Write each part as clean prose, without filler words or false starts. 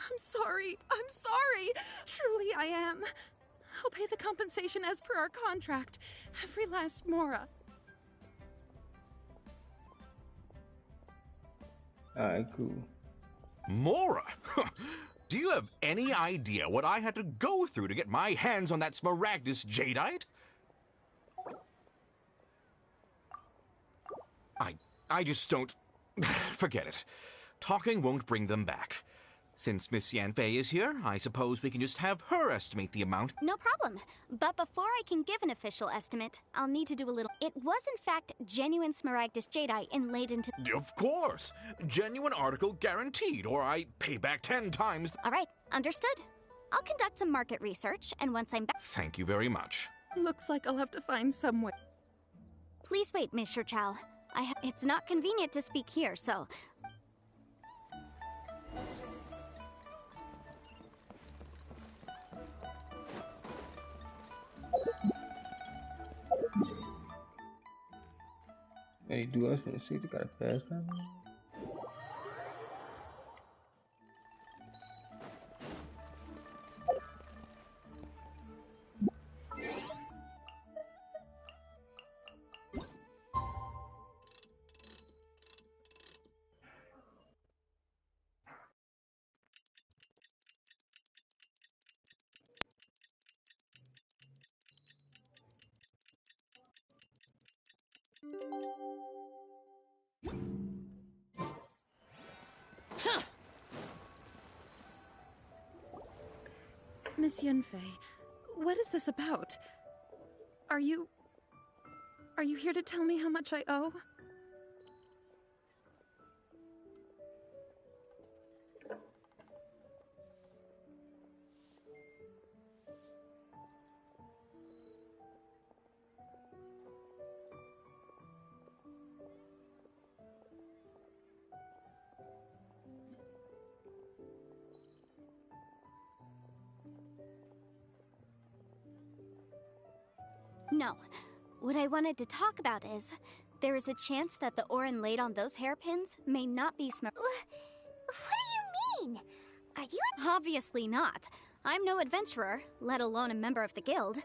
I'm sorry. I'm sorry. Truly I am. I'll pay the compensation as per our contract. Every last mora. Alright, cool. Mora? Do you have any idea what I had to go through to get my hands on that Smaragdus jadeite? I just don't... Forget it. Talking won't bring them back. Since Miss Yanfei is here, I suppose we can just have her estimate the amount. No problem. But before I can give an official estimate, I'll need to do a little... It was in fact genuine Smaragdus jadeite inlaid into... Of course. Genuine article guaranteed, or I pay back 10 times... All right, understood. I'll conduct some market research, and once I'm back... Thank you very much. Looks like I'll have to find some way. Please wait, Mr. Chow. It's not convenient to speak here, so... Hey, do us want to see if they got a pass on me? Miss Yanfei, what is this about? Are you here to tell me how much I owe? No. What I wanted to talk about is, there is a chance that the Orin laid on those hairpins may not be What do you mean? Are you Obviously not. I'm no adventurer, let alone a member of the guild.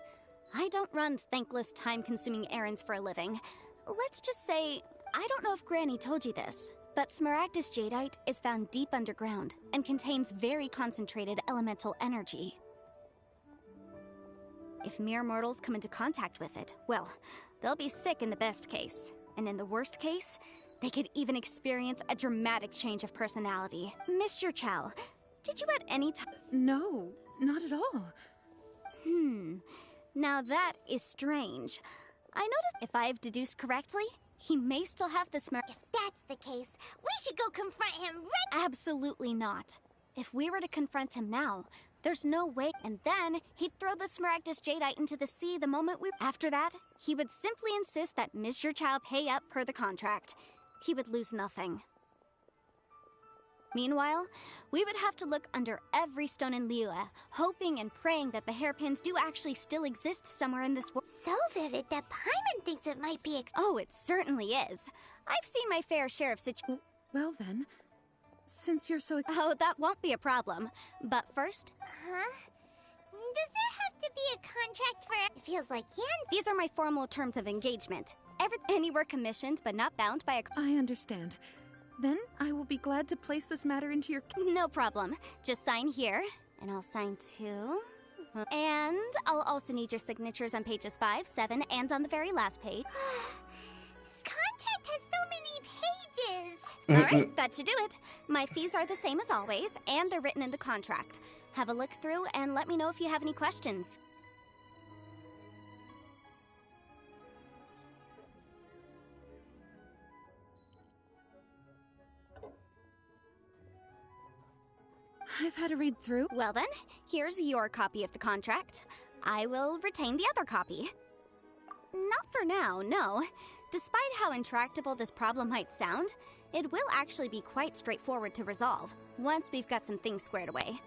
I don't run thankless, time-consuming errands for a living. Let's just say, I don't know if Granny told you this, but Smaragdus jadeite is found deep underground and contains very concentrated elemental energy. If mere mortals come into contact with it, well, they'll be sick in the best case. And in the worst case, they could even experience a dramatic change of personality. Mr. Chow, did you at any time... No, not at all. Now that is strange. I noticed if I've deduced correctly, he may still have the If that's the case, we should go confront him right... Absolutely not. If we were to confront him now, there's no way, and then he'd throw the Smaragdus jadeite into the sea the moment we... After that, he would simply insist that Mr. Chow pay up per the contract. He would lose nothing. Meanwhile, we would have to look under every stone in Liyue, hoping and praying that the hairpins do actually still exist somewhere in this world. So vivid that Paimon thinks it might be Oh, it certainly is. I've seen my fair share of Well then, since you're so... Oh, that won't be a problem. But first... Huh? Does there have to be a contract for... It feels like These are my formal terms of engagement. Anywhere commissioned, but not bound by a... I understand. Then I will be glad to place this matter into your... No problem. Just sign here, and I'll sign too. And I'll also need your signatures on pages 5, 7, and on the very last page. This contract has so many pages. Alright, that should do it. My fees are the same as always, and they're written in the contract. Have a look through and let me know if you have any questions. I've had a read through. Well then, here's your copy of the contract. I will retain the other copy. Not for now, no. Despite how intractable this problem might sound, it will actually be quite straightforward to resolve, once we've got some things squared away.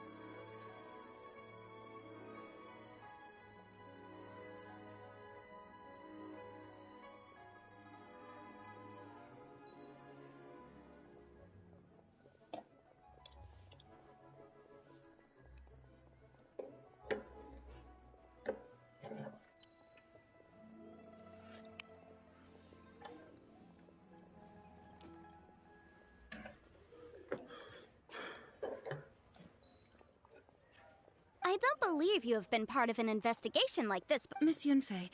I don't believe you have been part of an investigation like this. Miss Yunfei,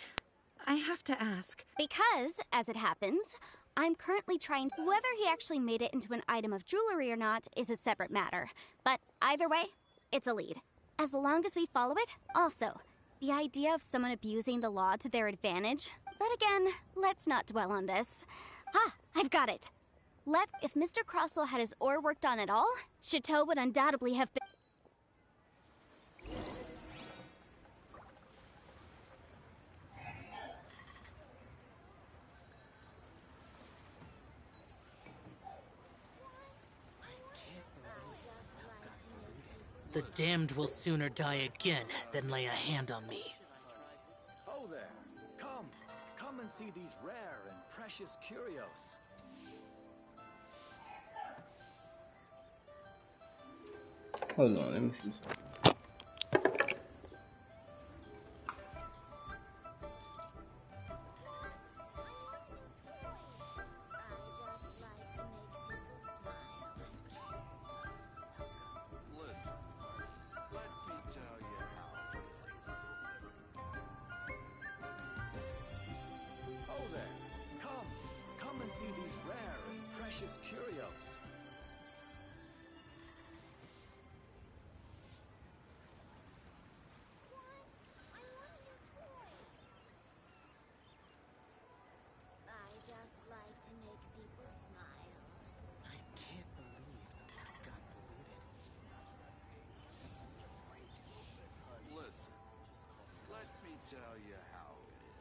I have to ask. Because, as it happens, I'm currently trying. Whether he actually made it into an item of jewelry or not is a separate matter. But either way, it's a lead. As long as we follow it, also, the idea of someone abusing the law to their advantage. But again, let's not dwell on this. Ah, I've got it. If Mr. Crossell had his ore worked on at all, Chateau would undoubtedly have been. The damned will sooner die again than lay a hand on me. Oh there! Come and see these rare and precious curios. Hold on, let me see. Curios. I just like to make people smile. I can't believe the map got polluted. Listen, let me tell you how it is.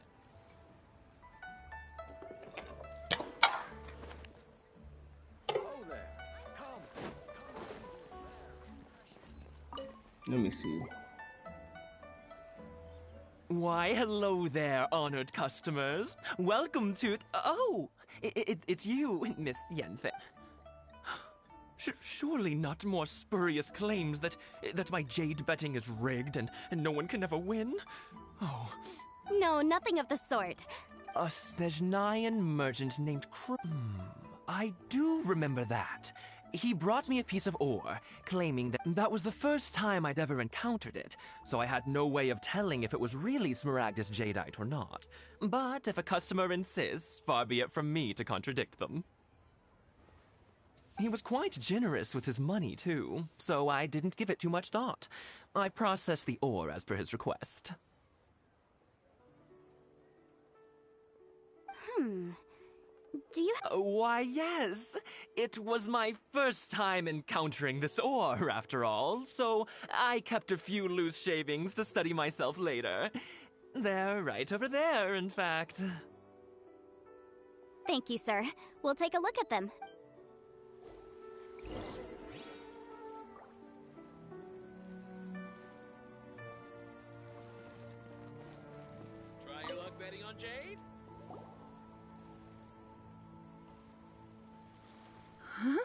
Oh there! Come! Let me see. Why, hello there, honored customers. Welcome to... Oh, it's you, Miss Yanfei. Surely not more spurious claims that my jade betting is rigged and no one can ever win? Oh. No, nothing of the sort. A Snezhnayan merchant named I do remember that. He brought me a piece of ore, claiming that was the first time I'd ever encountered it, so I had no way of telling if it was really Smaragdus jadeite or not. But if a customer insists, far be it from me to contradict them. He was quite generous with his money, too, so I didn't give it too much thought. I processed the ore as per his request. Do you Why, yes. It was my first time encountering this ore, after all, so I kept a few loose shavings to study myself later. They're right over there, in fact. Thank you, sir. We'll take a look at them. Try your luck betting on jade? Huh?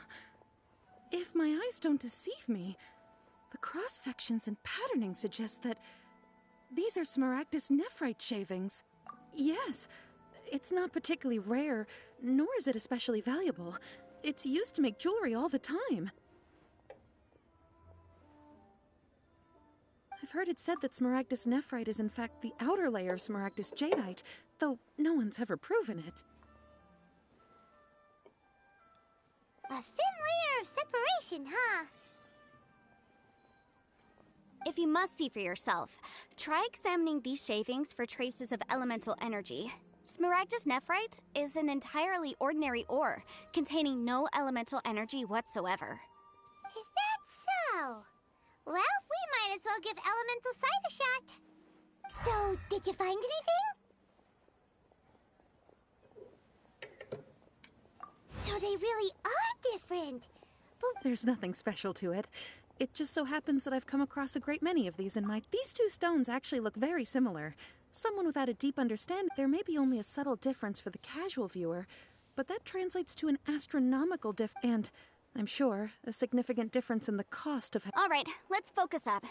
If my eyes don't deceive me, the cross-sections and patterning suggest that these are Smaragdus nephrite shavings. Yes, it's not particularly rare, nor is it especially valuable. It's used to make jewelry all the time. I've heard it said that Smaragdus nephrite is in fact the outer layer of Smaragdus jadeite, though no one's ever proven it. A thin layer of separation, huh? If you must see for yourself, try examining these shavings for traces of elemental energy. Smaragdus nephrite is an entirely ordinary ore, containing no elemental energy whatsoever. Is that so? Well, we might as well give elemental sight a shot. So, did you find anything? So they really are different. But There's nothing special to it. It just so happens that I've come across a great many of these in my... These two stones actually look very similar. Someone without a deep understanding, there may be only a subtle difference for the casual viewer, but that translates to an astronomical and, I'm sure, a significant difference in the cost of... All right, let's focus up.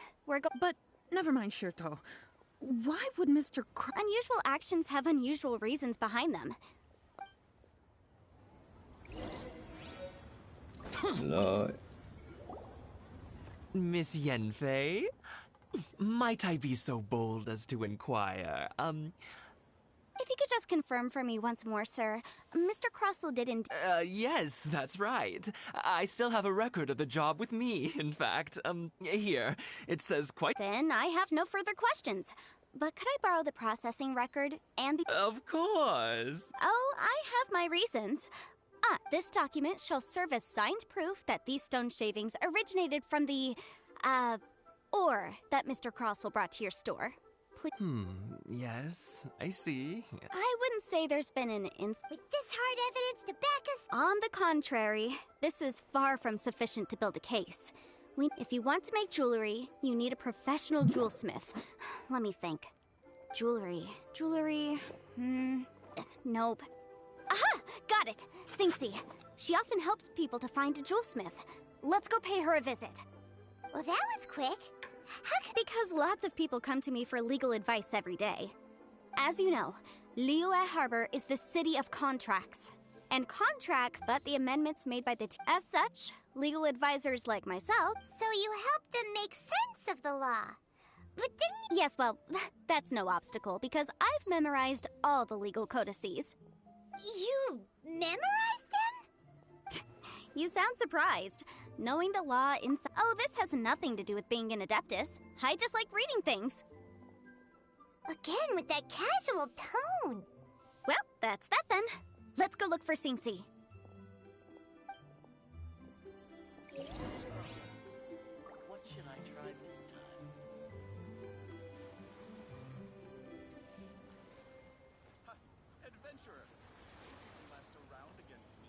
But never mind, Shirto. Why would Mr. Unusual actions have unusual reasons behind them. Lord. Miss Yanfei, Might I be so bold as to inquire, If you could just confirm for me once more, sir. Mr. Crossell didn't. Yes, that's right. I still have a record of the job with me, in fact. Here. It says quite. Then I have no further questions. But could I borrow the processing record and the. Of course. Oh, I have my reasons. This document shall serve as signed proof that these stone shavings originated from the, ore that Mr. Crossell brought to your store. Yes, I see. I wouldn't say there's been an With this hard evidence to back us, On the contrary, this is far from sufficient to build a case. If you want to make jewelry, you need a professional jewelsmith. Let me think. Jewelry. Nope. Aha! Got it! Sinxie. She often helps people to find a jewelsmith. Let's go pay her a visit. well, that was quick. Because lots of people come to me for legal advice every day. As you know, Liyue Harbor is the city of contracts. And contracts, but the amendments made by the As such, legal advisors like myself. So you helped them make sense of the law. But didn't Yes, well, that's no obstacle because I've memorized all the legal codices. you memorize them? You sound surprised. Knowing the law inside. Oh, this has nothing to do with being an adeptus. I just like reading things. Again, with that casual tone. Well, that's that then. Let's go look for Sinxie. What should I try this time? Adventurer! Last a round against me.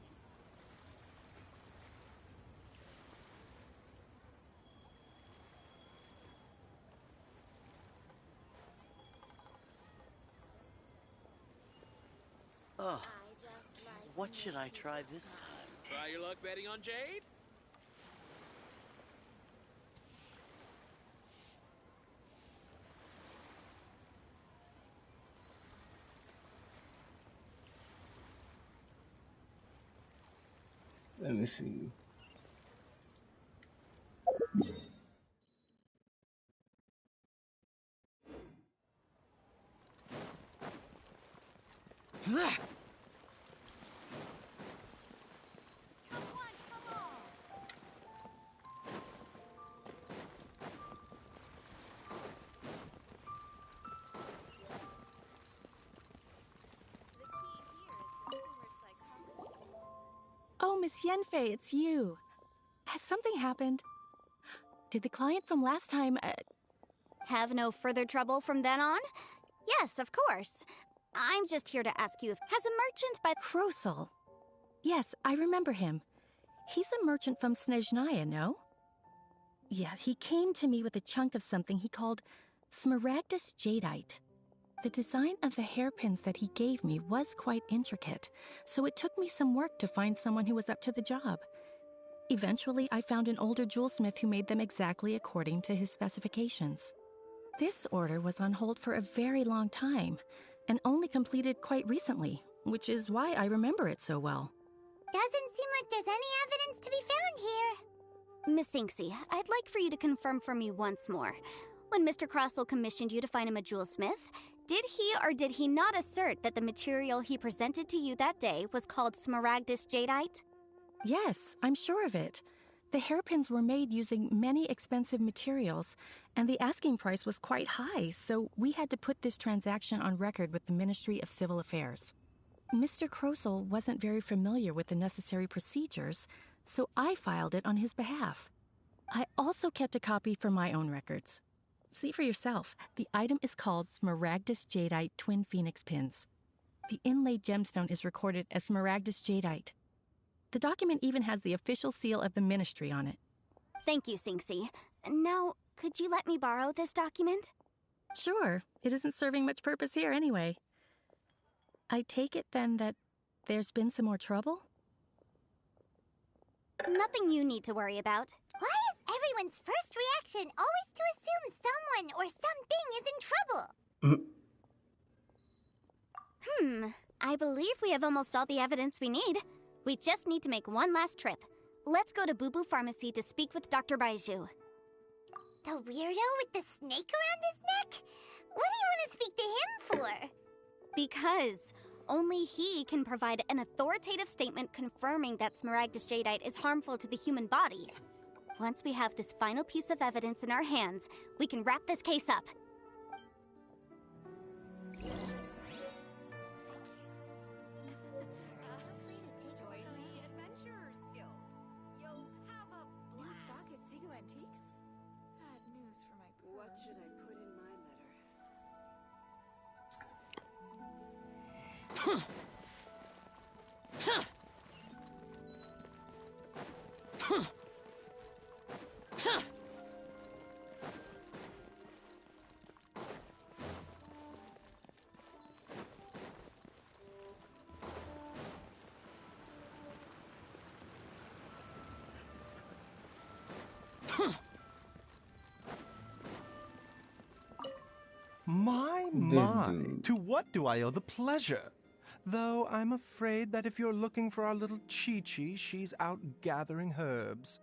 Oh, what should I try this time? Try your luck betting on Jade? Let me see. Oh, Miss Yenfei, it's you. Has something happened? Did the client from last time, Have no further trouble from then on? Yes, of course. I'm just here to ask you if has a merchant by Krosel? Yes, I remember him. He's a merchant from Snezhnaya, no? Yes, he came to me with a chunk of something he called Smaragdus Jadeite. The design of the hairpins that he gave me was quite intricate, so it took me some work to find someone who was up to the job. Eventually, I found an older jewelsmith who made them exactly according to his specifications. This order was on hold for a very long time, and only completed quite recently, which is why I remember it so well. Doesn't seem like there's any evidence to be found here. Miss Sinxie, I'd like for you to confirm for me once more. When Mr. Crossell commissioned you to find him a jewelsmith, did he or did he not assert that the material he presented to you that day was called Smaragdus Jadeite? Yes, I'm sure of it. The hairpins were made using many expensive materials, and the asking price was quite high, so we had to put this transaction on record with the Ministry of Civil Affairs. Mr. Krosel wasn't very familiar with the necessary procedures, so I filed it on his behalf. I also kept a copy for my own records. See for yourself, the item is called Smaragdus Jadeite Twin Phoenix Pins. The inlaid gemstone is recorded as Smaragdus Jadeite. The document even has the official seal of the ministry on it. Thank you, Sinxie. Now, could you let me borrow this document? Sure, it isn't serving much purpose here anyway. I take it then that there's been some more trouble? Nothing you need to worry about. Why is everyone's first reaction always to assume someone or something is in trouble? I believe we have almost all the evidence we need. We just need to make one last trip. Let's go to Boo Boo Pharmacy to speak with Dr. Baiju. The weirdo with the snake around his neck? What do you want to speak to him for? Because only he can provide an authoritative statement confirming that Smaragdus Jadeite is harmful to the human body. Once we have this final piece of evidence in our hands, we can wrap this case up. What should I put in my letter? My, to what do I owe the pleasure? Though I'm afraid that if you're looking for our little Chi-Chi, she's out gathering herbs.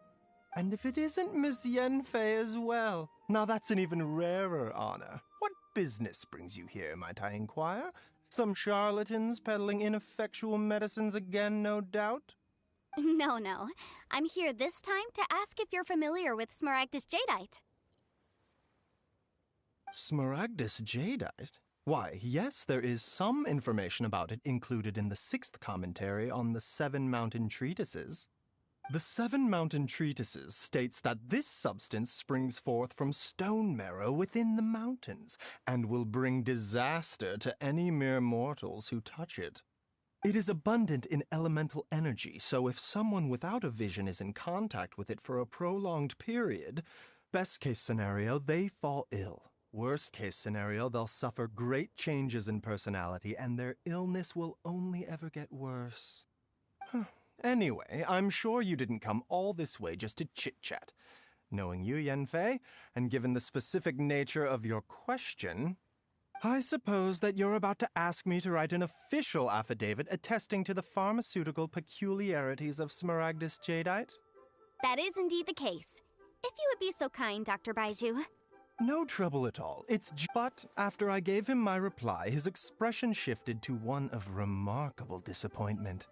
And if it isn't Miss Yanfei as well, now that's an even rarer honor. What business brings you here, might I inquire? Some charlatans peddling ineffectual medicines again, no doubt? No. I'm here this time to ask if you're familiar with Smaragdus Jadeite. Smaragdus Jadeite? Why, yes, there is some information about it included in the 6th commentary on the 7 Mountain Treatises. The 7 Mountain Treatises states that this substance springs forth from stone marrow within the mountains, and will bring disaster to any mere mortals who touch it. It is abundant in elemental energy, so if someone without a vision is in contact with it for a prolonged period, best case scenario, they fall ill. Worst case scenario, they'll suffer great changes in personality, and their illness will only ever get worse. Anyway, I'm sure you didn't come all this way just to chit-chat. Knowing you, Yanfei, and given the specific nature of your question, I suppose that you're about to ask me to write an official affidavit attesting to the pharmaceutical peculiarities of Smaragdus Jadeite? That is indeed the case. If you would be so kind, Dr. Baiju. No trouble at all. But after I gave him my reply, his expression shifted to one of remarkable disappointment.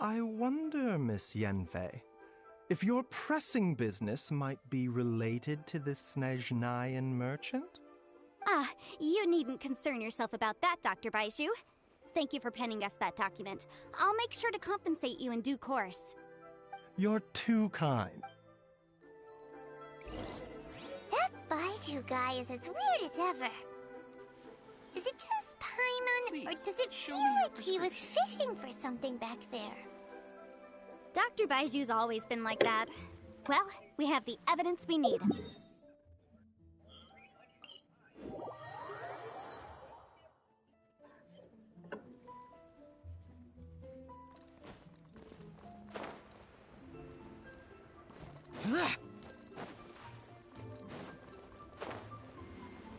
I wonder, Miss Yanfei, if your pressing business might be related to this Snezhnayan merchant? You needn't concern yourself about that, Dr. Baiju. Thank you for penning us that document. I'll make sure to compensate you in due course. You're too kind. That Baiju guy is as weird as ever. Is it just Paimon, or does it feel like he was fishing for something back there? Dr. Baiju's always been like that. Well, we have the evidence we need.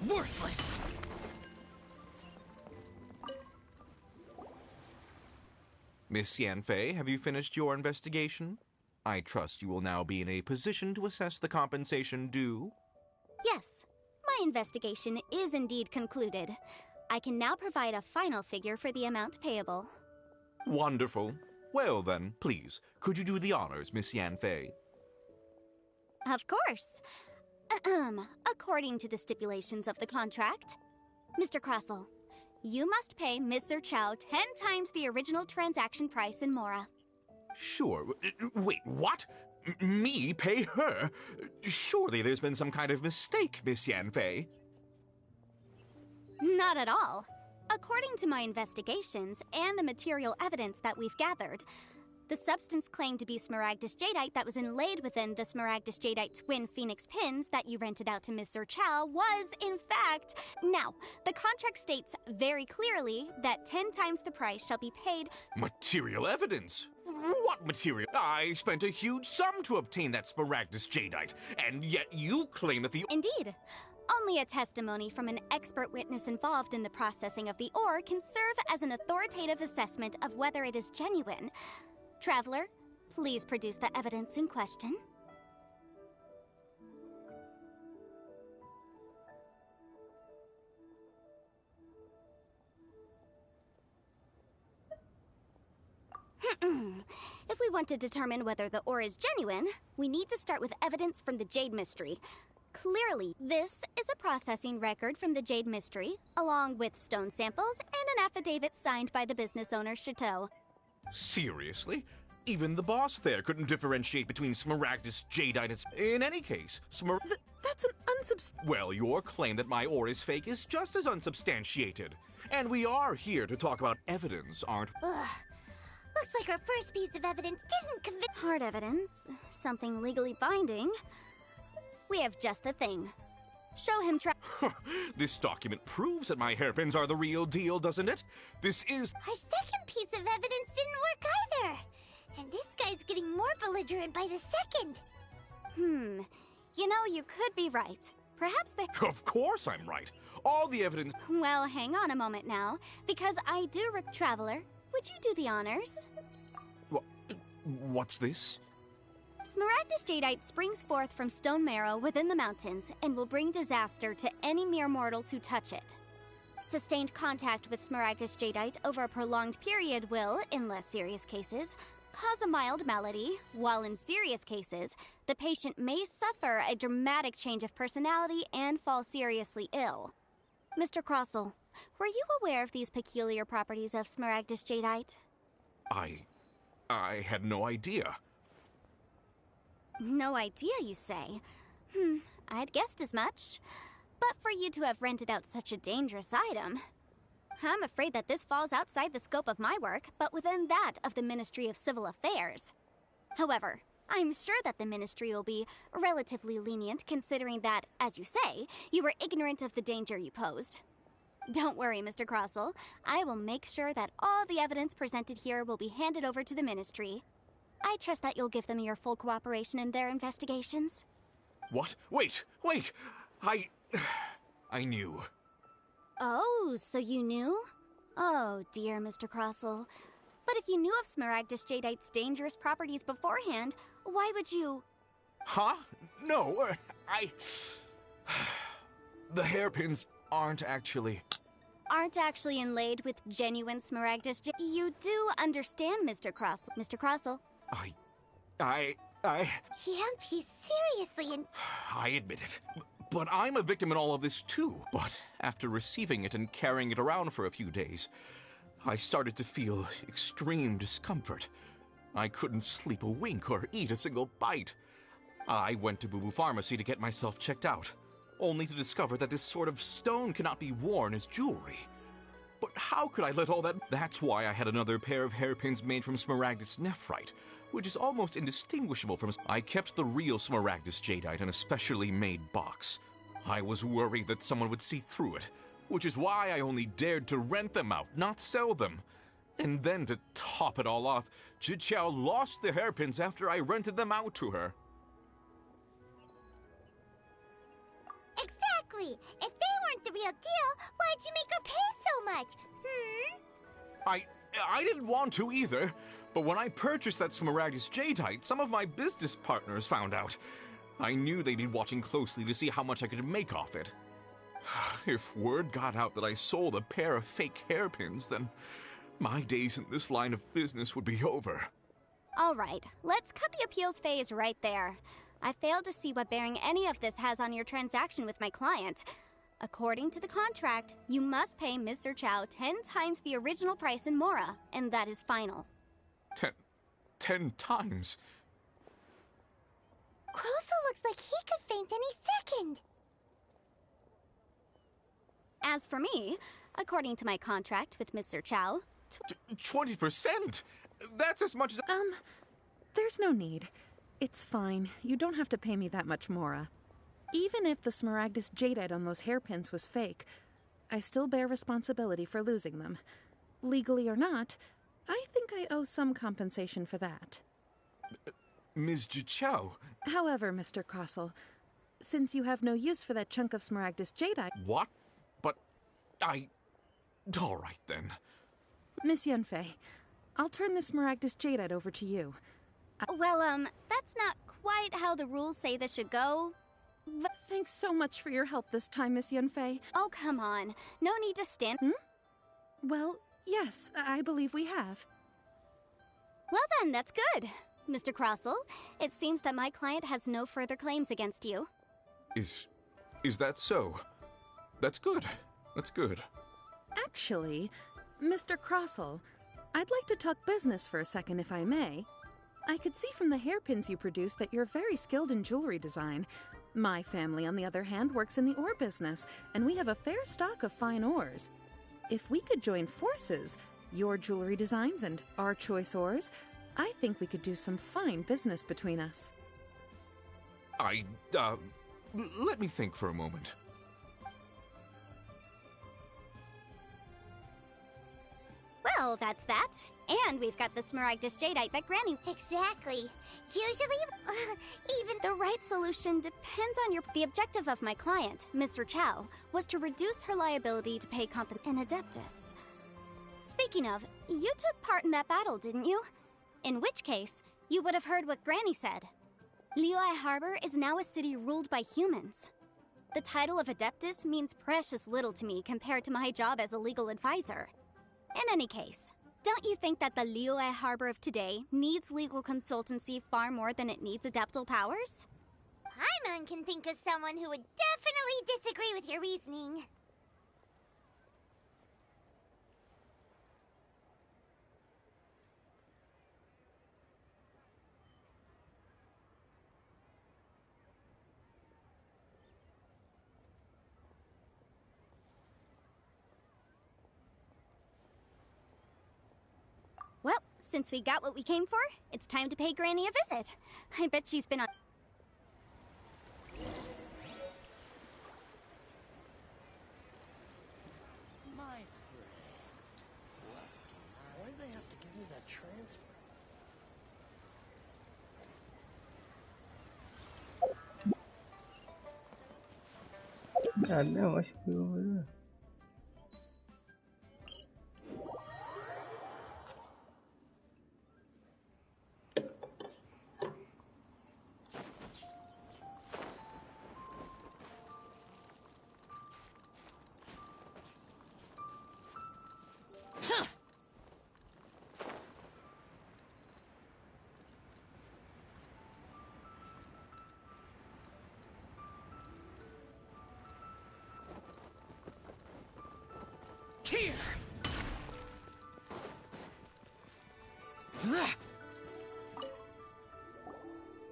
Worthless! Miss Yanfei, have you finished your investigation? I trust you will now be in a position to assess the compensation due. Yes, my investigation is indeed concluded. I can now provide a final figure for the amount payable. Wonderful. Well then, please, could you do the honors, Miss Yanfei? Of course. According to the stipulations of the contract, Mr. Crossell, you must pay Mr. Chow 10 times the original transaction price in Mora. Sure. Wait, what? Me pay her? Surely there's been some kind of mistake, Miss Yanfei. Not at all. According to my investigations and the material evidence that we've gathered, the substance claimed to be Smaragdus Jadeite that was inlaid within the Smaragdus Jadeite twin phoenix pins that you rented out to Mr. Chow was, in fact... Now, the contract states very clearly that 10 times the price shall be paid... Material evidence? What material? I spent a huge sum to obtain that Smaragdus Jadeite, and yet you claim that the... Indeed. Only a testimony from an expert witness involved in the processing of the ore can serve as an authoritative assessment of whether it is genuine. Traveler, please produce the evidence in question. If we want to determine whether the ore is genuine, we need to start with evidence from the Jade Mystery. Clearly, this is a processing record from the Jade Mystery, along with stone samples and an affidavit signed by the business owner, Chateau. Seriously? Even the boss there couldn't differentiate between Smaragdus jadeite and... In any case, That's an Well, your claim that my ore is fake is just as unsubstantiated. And we are here to talk about evidence, aren't we? Ugh. Looks like our first piece of evidence didn't convince. Hard evidence, something legally binding. We have just the thing. Show him This document proves that my hairpins are the real deal, doesn't it? This is... Our second piece of evidence didn't work either. And this guy's getting more belligerent by the second. You know, you could be right. Perhaps they... Of course I'm right. All the evidence... Well, hang on a moment now, because I do... Traveler, would you do the honors? What's this? Smaragdus jadeite springs forth from stone marrow within the mountains and will bring disaster to any mere mortals who touch it. Sustained contact with Smaragdus jadeite over a prolonged period will, in less serious cases, cause a mild malady, while in serious cases, the patient may suffer a dramatic change of personality and fall seriously ill. Mr. Crossell, were you aware of these peculiar properties of Smaragdus jadeite? I had no idea. No idea, you say? I'd guessed as much. But for you to have rented out such a dangerous item... I'm afraid that this falls outside the scope of my work, but within that of the Ministry of Civil Affairs. However, I'm sure that the Ministry will be relatively lenient considering that, as you say, you were ignorant of the danger you posed. Don't worry, Mr. Crossell. I will make sure that all the evidence presented here will be handed over to the Ministry. I trust that you'll give them your full cooperation in their investigations. What? Wait! I knew. Oh, so you knew? Oh, dear, Mr. Crossell. But if you knew of Smaragdus jadeite's dangerous properties beforehand, why would you... Huh? No, The hairpins aren't actually inlaid with genuine Smaragdus You do understand, Mr. Crossell. Mr. Crossell. Yep, he's seriously in... I admit it. But I'm a victim in all of this too. But after receiving it and carrying it around for a few days, I started to feel extreme discomfort. I couldn't sleep a wink or eat a single bite. I went to Boo Boo Pharmacy to get myself checked out, only to discover that this sort of stone cannot be worn as jewelry. But how could I let all that... That's why I had another pair of hairpins made from Smaragdus nephrite, which is almost indistinguishable from... I kept the real Smaragdus jadeite in a specially made box. I was worried that someone would see through it, which is why I only dared to rent them out, not sell them. And then to top it all off, Jiqiao lost the hairpins after I rented them out to her. Exactly! If they weren't the real deal, why'd you make her pay so much? I didn't want to either, but when I purchased that Smaragdus jadeite, some of my business partners found out. I knew they'd be watching closely to see how much I could make off it. If word got out that I sold a pair of fake hairpins, then my days in this line of business would be over. All right, let's cut the appeals phase right there. I failed to see what bearing any of this has on your transaction with my client. According to the contract, you must pay Mr. Chow 10 times the original price in Mora, and that is final. 10 times? Crossell looks like he could faint any second. As for me, according to my contract with Mr. Chow... 20%? That's as much as... There's no need. It's fine. You don't have to pay me that much, Mora. Even if the Smaragdus jadeite on those hairpins was fake, I still bear responsibility for losing them. Legally or not, I think I owe some compensation for that. Ms. Jiqiao... However, Mr. Crossell, since you have no use for that chunk of Smaragdus jadeite... What? But all right, then. Miss Yunfei, I'll turn the Smaragdus jadeite over to you. Well, that's not quite how the rules say this should go. Thanks so much for your help this time, Miss Yunfei. Oh, come on. No need to stand... Well, yes, I believe we have. Well then, that's good. Mr. Crossell, it seems that my client has no further claims against you. Is that so? That's good. That's good. Actually, Mr. Crossell, I'd like to talk business for a second if I may. I could see from the hairpins you produce that you're very skilled in jewelry design. My family, on the other hand, works in the ore business, and we have a fair stock of fine ores. If we could join forces, your jewelry designs and our choice ores, I think we could do some fine business between us. Let me think for a moment. Well, that's that. And we've got the Smaragdus Jadeite that Granny... Exactly. Usually, even... The right solution depends on The objective of my client, Mr. Chow, was to reduce her liability to pay an Adeptus. Speaking of, you took part in that battle, didn't you? In which case, you would have heard what Granny said. Liyue Harbor is now a city ruled by humans. The title of Adeptus means precious little to me compared to my job as a legal advisor. In any case, don't you think that the Liyue Harbor of today needs legal consultancy far more than it needs adeptal powers? Paimon can think of someone who would definitely disagree with your reasoning. Well, since we got what we came for, it's time to pay Granny a visit. I bet she's been on... My friend. Why'd they have to give me that transfer? God damn, I should be over there. Here!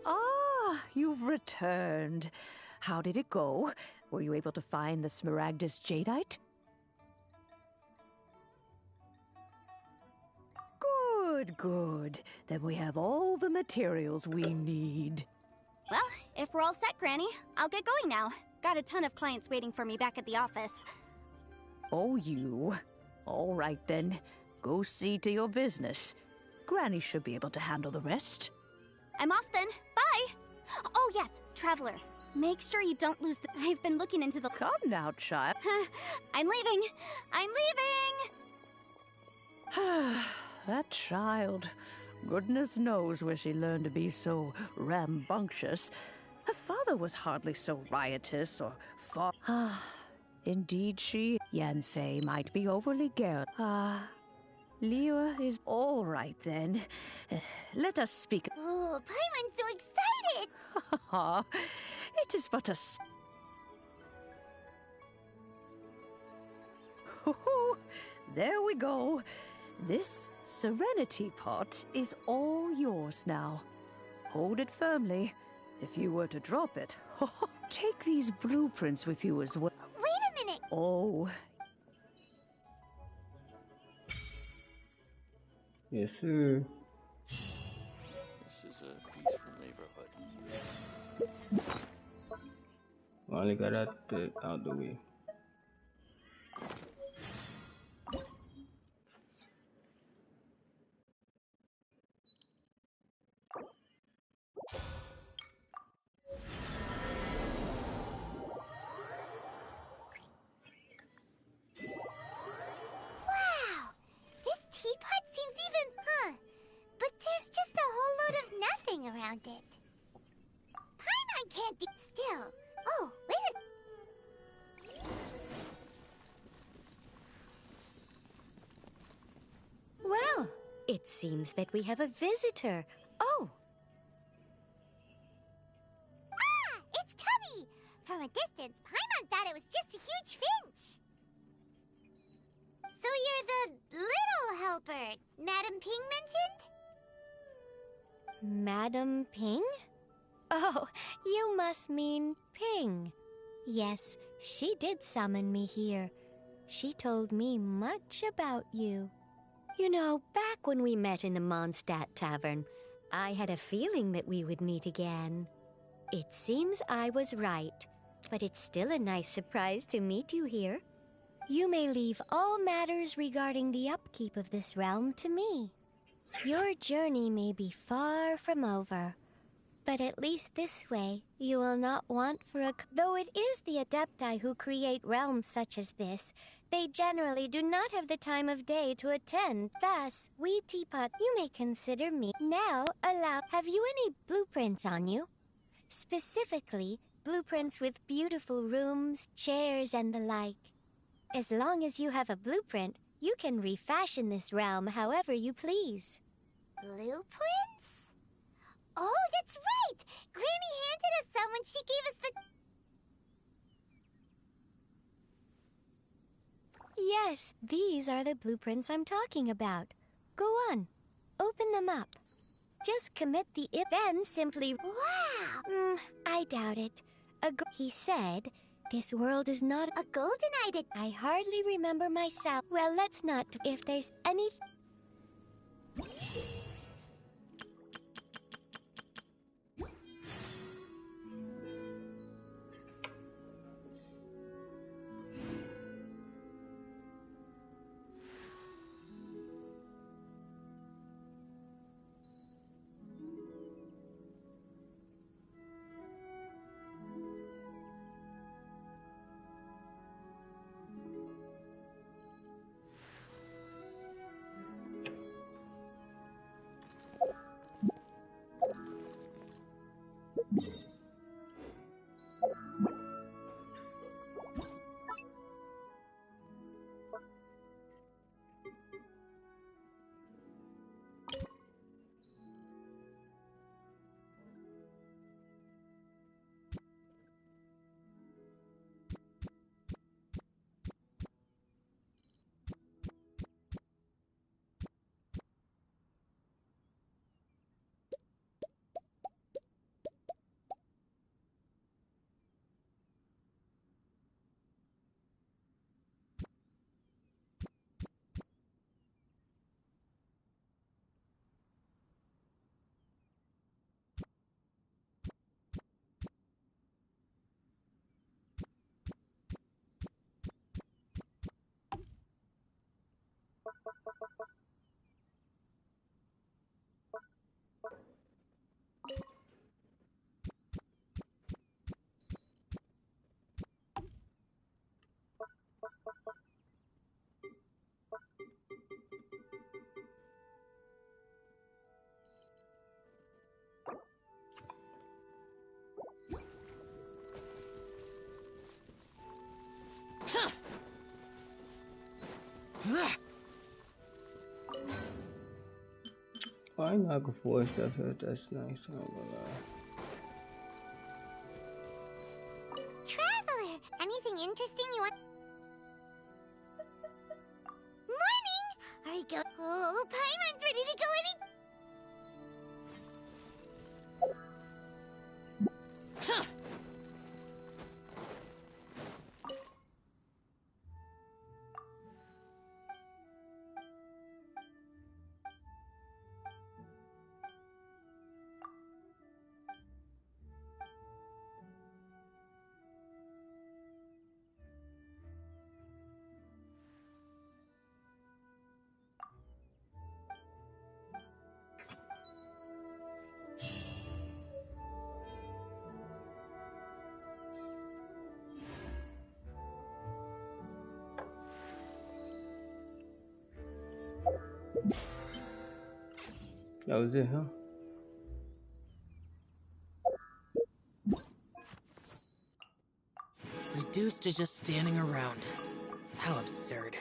Ah, you've returned. How did it go? Were you able to find the Smaragdus Jadeite? Good, good. Then we have all the materials we need. Well, if we're all set, Granny, I'll get going now. Got a ton of clients waiting for me back at the office. Oh, you. All right, then. Go see to your business. Granny should be able to handle the rest. I'm off then. Bye! Oh, yes, Traveler. Make sure you don't lose the... I've been looking into the... Come now, child. I'm leaving! I'm leaving! That child. Goodness knows where she learned to be so rambunctious. Her father was hardly so riotous or Indeed she, Yanfei, might be overly garrulous. Liyue is all right then. Let us speak. Oh, Paimon's so excited! It is but a... There we go. This Serenity Pot is all yours now. Hold it firmly. If you were to drop it, take these blueprints with you as well. Wait a minute! Oh. Yes, sir. This is a peaceful neighborhood. Finally got that out the way. Around it. Paimon can't do still. Oh, wait a... Well, it seems seems that we have a visitor. Oh! Ah! It's Cubby! From a distance, Paimon thought it was just a huge finch. So you're the little helper Madam Ping mentioned? Madam Ping? Oh, you must mean Ping. Yes, she did summon me here. She told me much about you. You know, back when we met in the Mondstadt Tavern, I had a feeling that we would meet again. It seems I was right, but it's still a nice surprise to meet you here. You may leave all matters regarding the upkeep of this realm to me. Your journey may be far from over, but at least this way you will not want for a... Though it is the Adepti who create realms such as this, they generally do not have the time of day to attend. Thus, we teapot, you may consider me. Now, have you any blueprints on you? Specifically, blueprints with beautiful rooms, chairs, and the like. As long as you have a blueprint, you can refashion this realm however you please. Blueprints? Oh, that's right! Granny handed us some when she gave us the... Yes, these are the blueprints I'm talking about. Go on, open them up. Just commit the then simply... Wow! I doubt it. He said, this world is not a golden-eyed... I hardly remember myself. Well, let's not... If there's any... Oh, I know I can force stuff here. That's nice. I'm not gonna lie. Traveler! Anything interesting you want? Morning! Are you going? Oh, Paimon's ready to go any... That was it, huh? Reduced to just standing around. How absurd.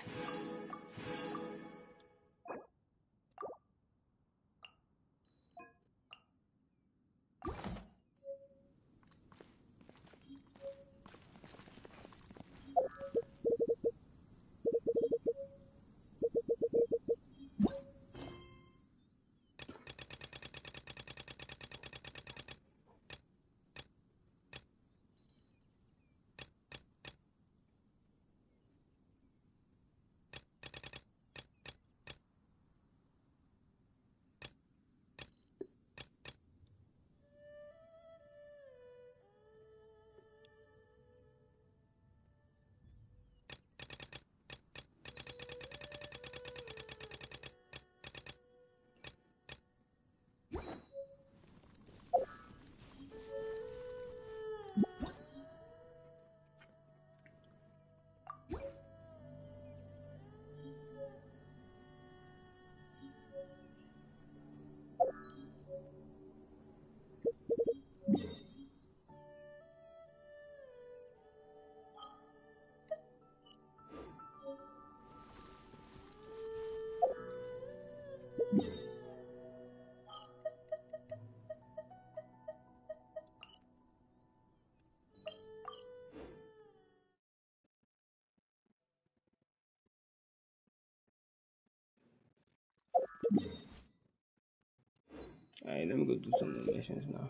Alright, let me go do some of the missions now.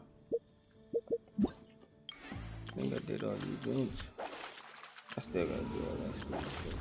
I think I did all these joints. I still gotta do all that stuff.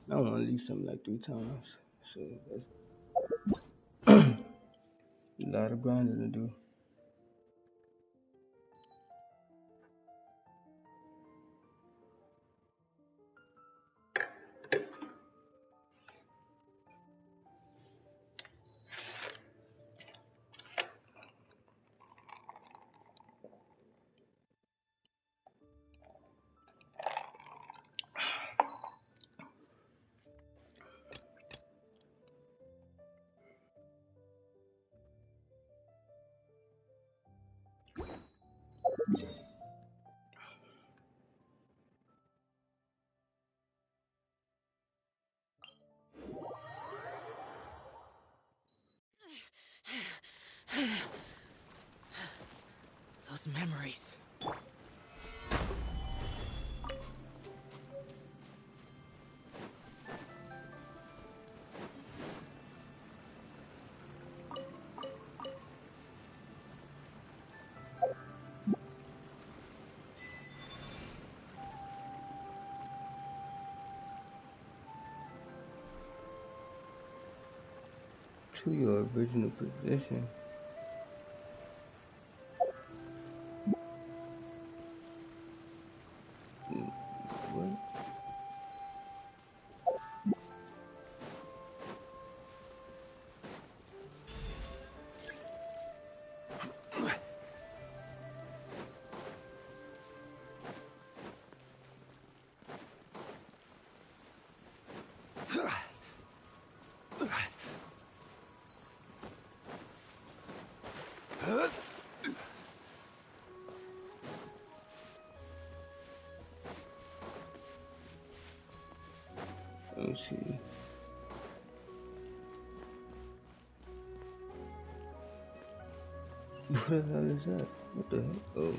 I want to leave something like 3 times. So that's a lot of grinding to do. Those memories. To your original position. What? Let me see. What the hell is that? What the heck? Oh.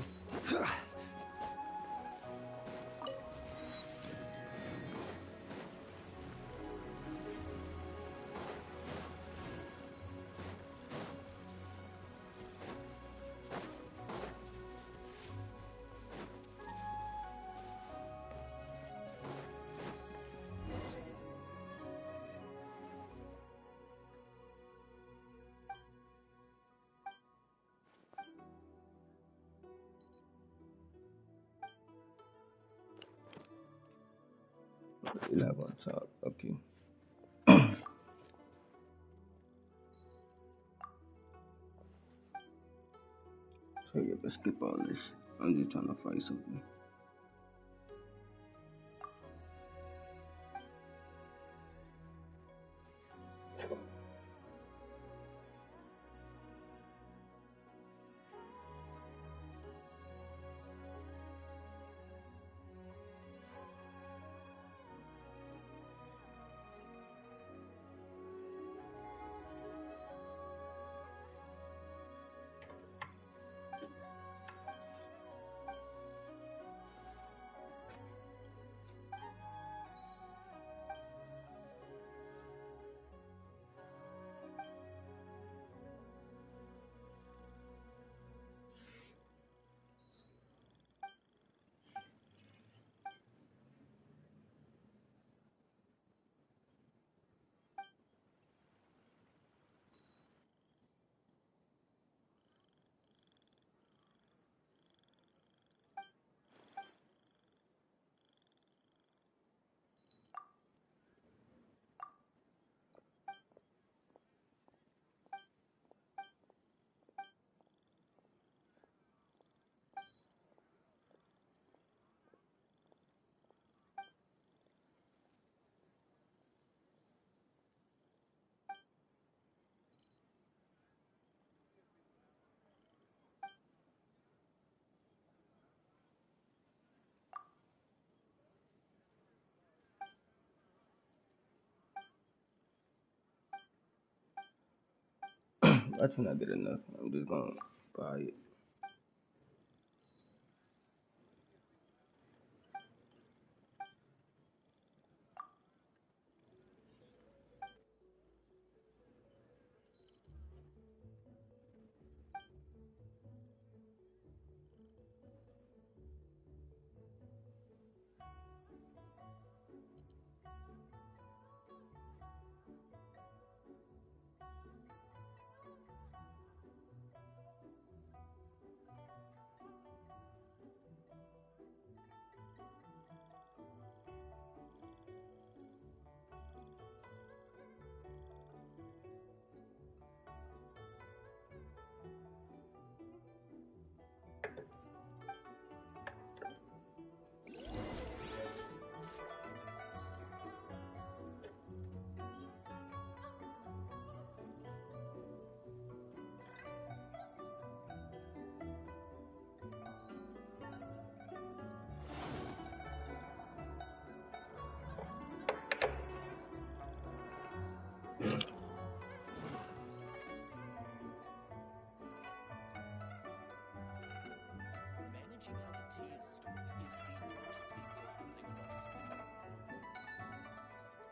Live on top. Okay. So yeah, let's skip all this. I'm just trying to fight something. That's when I get enough. I'm just gonna buy it.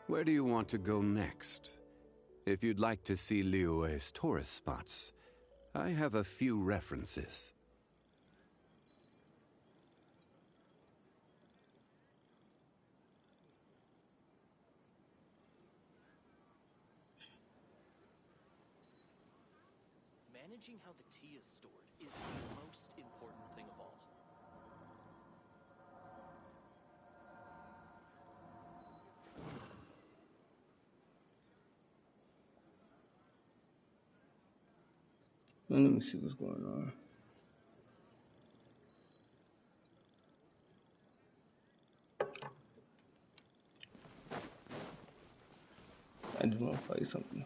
Where do you want to go next? If you'd like to see Liyue's tourist spots, I have a few references. Managing how the tea is stored is the most important thing of all. Let me see what's going on. I just want to fight something.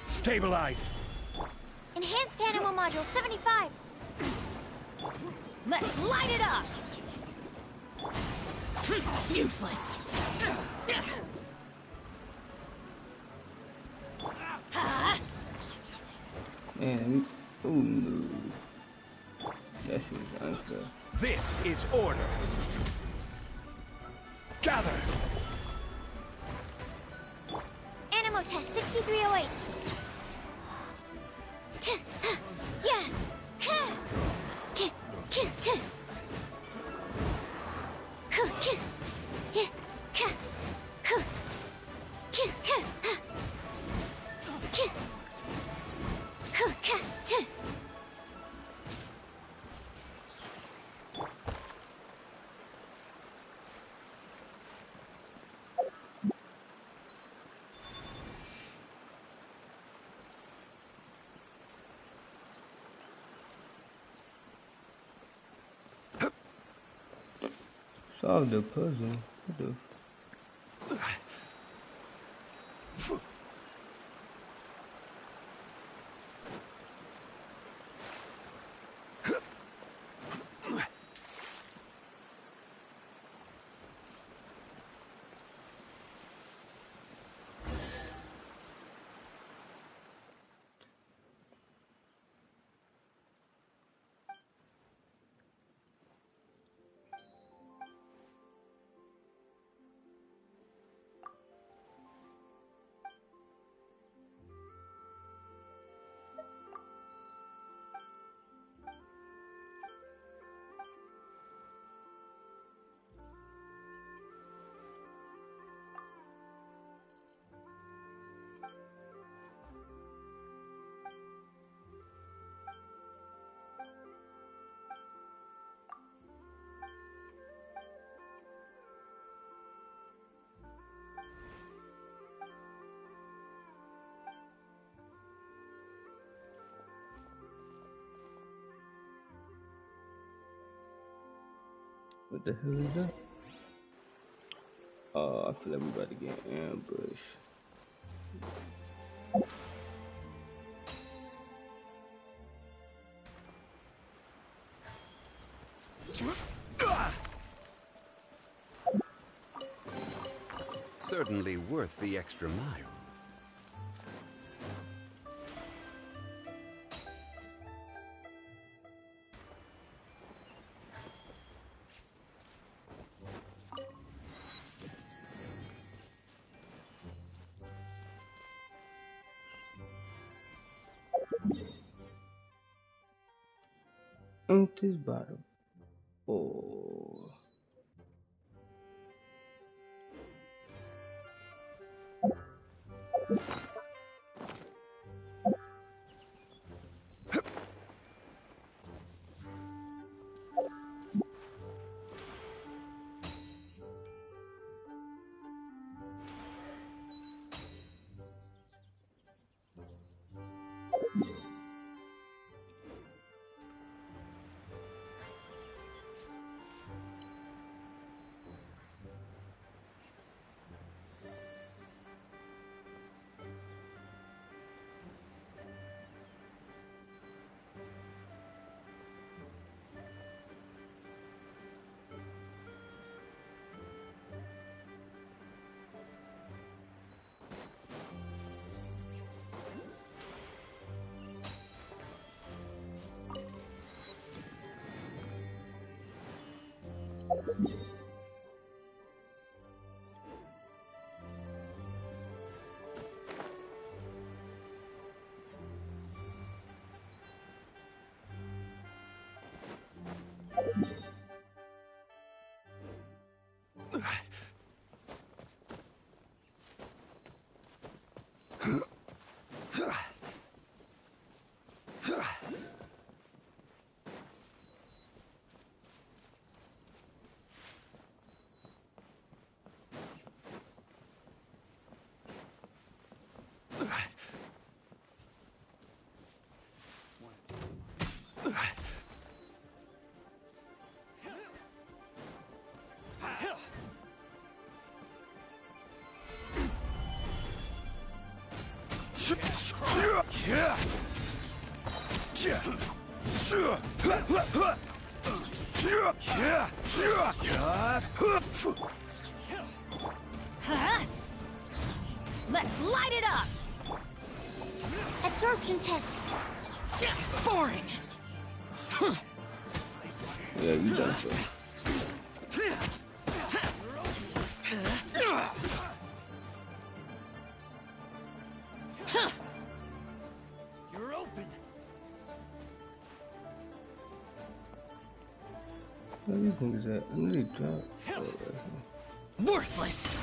Stabilize! Enhanced Animal Module 75! Let's light it up! Useless! Man, oh no. That shit is unfair. This is order! Gather! Animo Test 6308! Yeah! Solve the puzzle. What the What the hell is that? Oh, I feel like we about to get ambushed. Certainly worth the extra mile. Ain't this bottom? Oh. Huh? Let's light it up! Absorption test. Boring! Yeah, you done so. You're open. Where these niggas at? I know they dropped. Oh, right here. Worthless!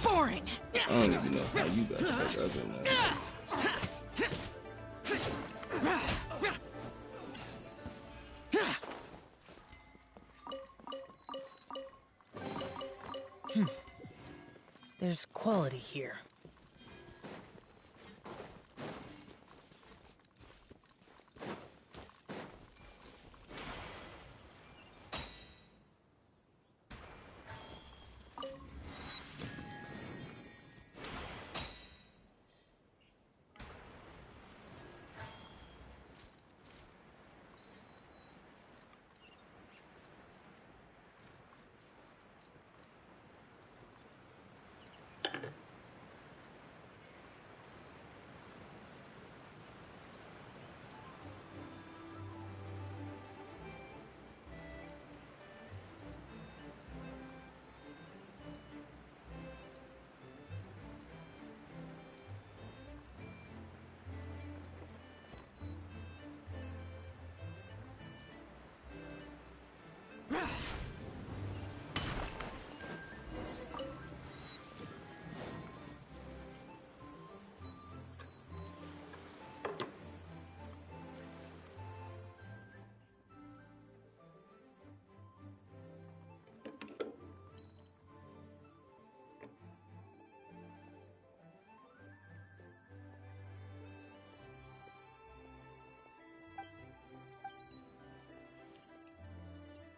Boring! I don't even know how you got stuck up in there. There's quality here.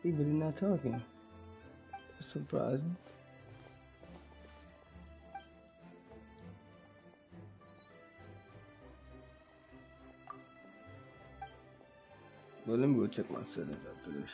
He really not talking. That's surprising. Well, let me go check my settings after this.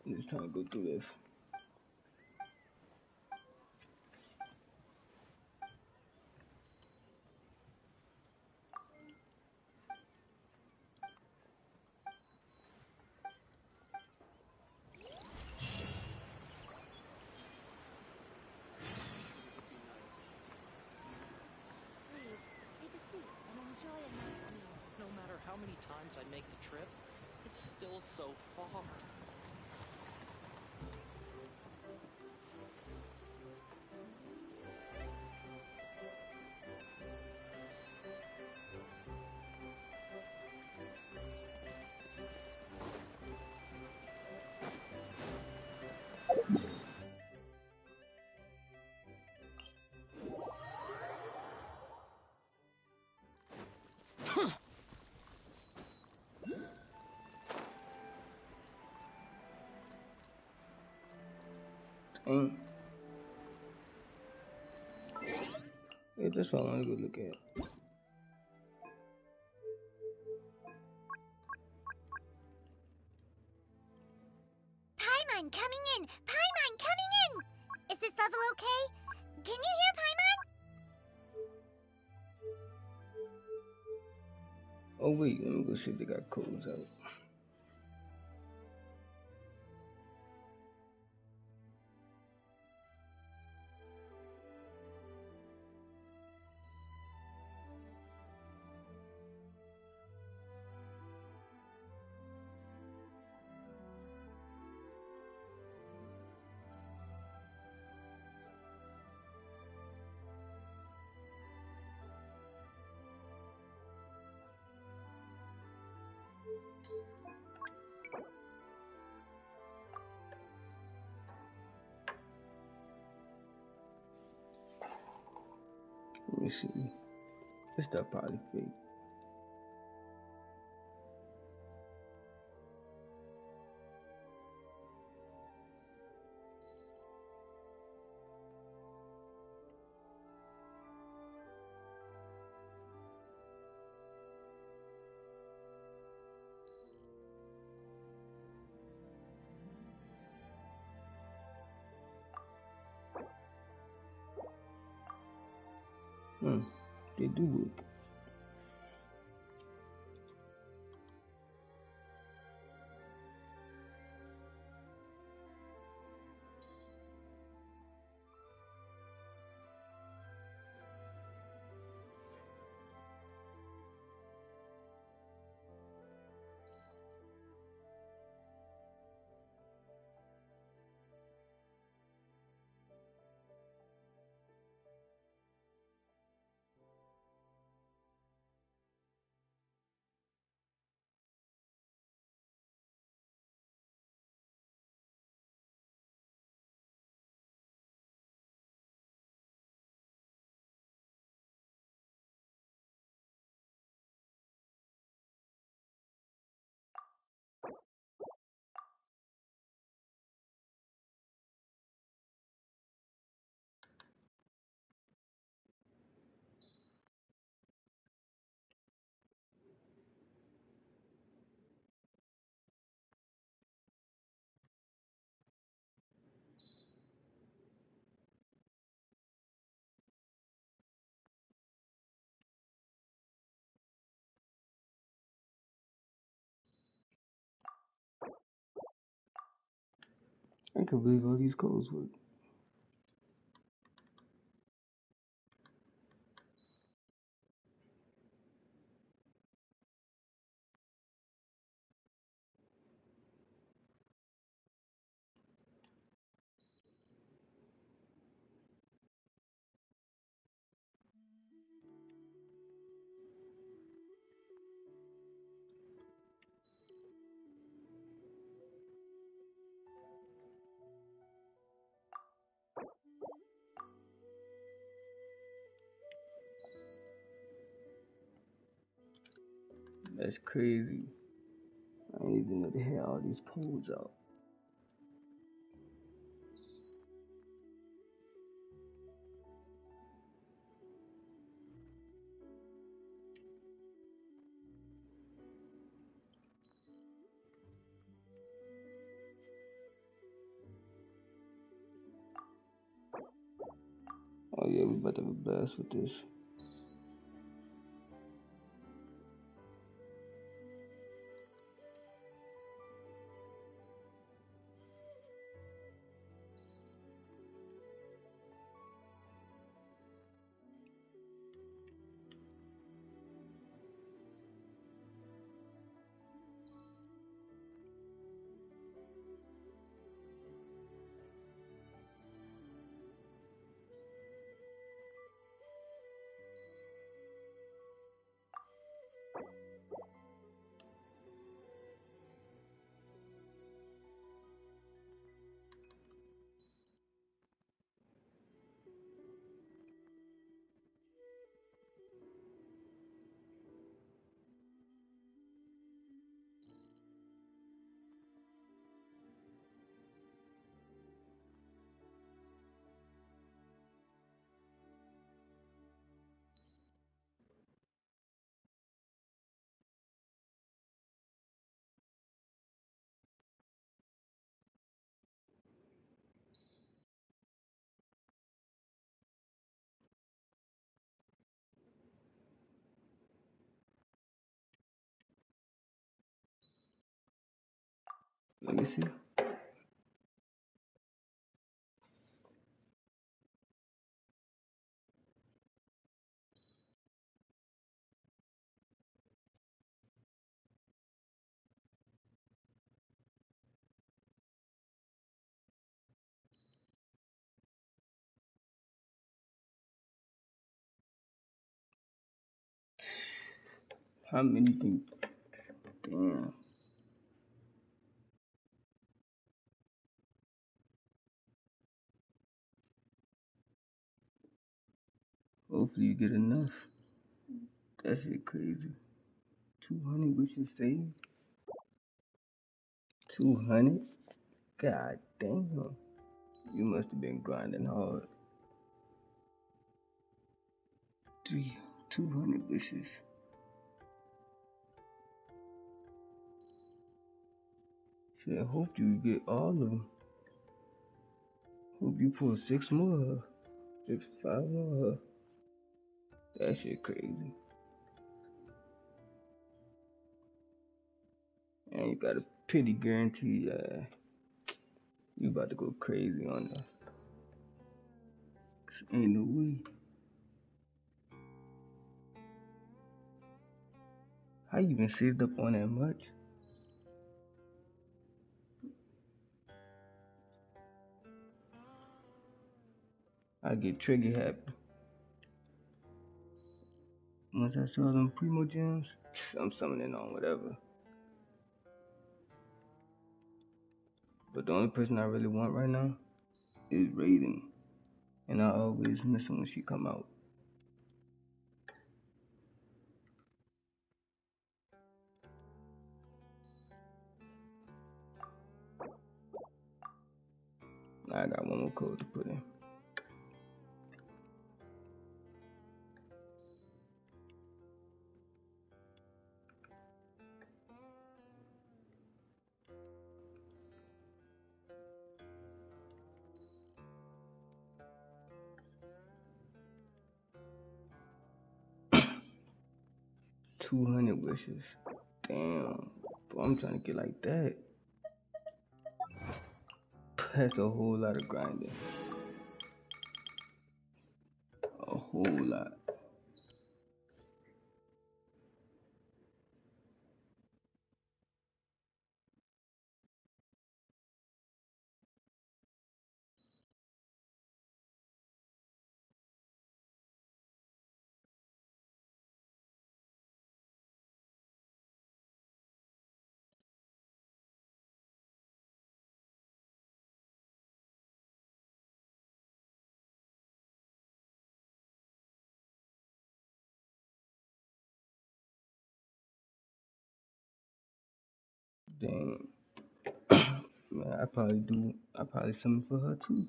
Just trying to go through this. Please, take a seat and enjoy a nice meal. No matter how many times I make the trip, it's still so far. Dang. Yeah, that's what I want to go look at. Paimon coming in! Paimon coming in! Is this level okay? Can you hear Paimon? Oh wait, let me go see if they got codes out. Let me see. This stuff probably fake. They do work. I can't believe all these codes work. That's crazy. I didn't even know they had all these codes out. Oh yeah, we about to have a blast with this. Let me see. How many things? Damn. Hopefully you get enough. That shit crazy. 200 wishes saved? 200? God damn. You must have been grinding hard. 200 wishes. Shit, I hope you get all of them. Hope you pull 6 more. 5 more. That shit crazy. And you got a pity guarantee. You about to go crazy on that. Ain't no way. How you been saved up on that much? I get trigger happy. Once I saw them primo gems, I'm summoning on whatever. But the only person I really want right now is Raiden. And I always miss her when she come out. Now I got one more code to put in. $200 wishes. Damn. Boy, I'm trying to get like that. That's a whole lot of grinding. A whole lot. Dang. Man, I probably summon for her too.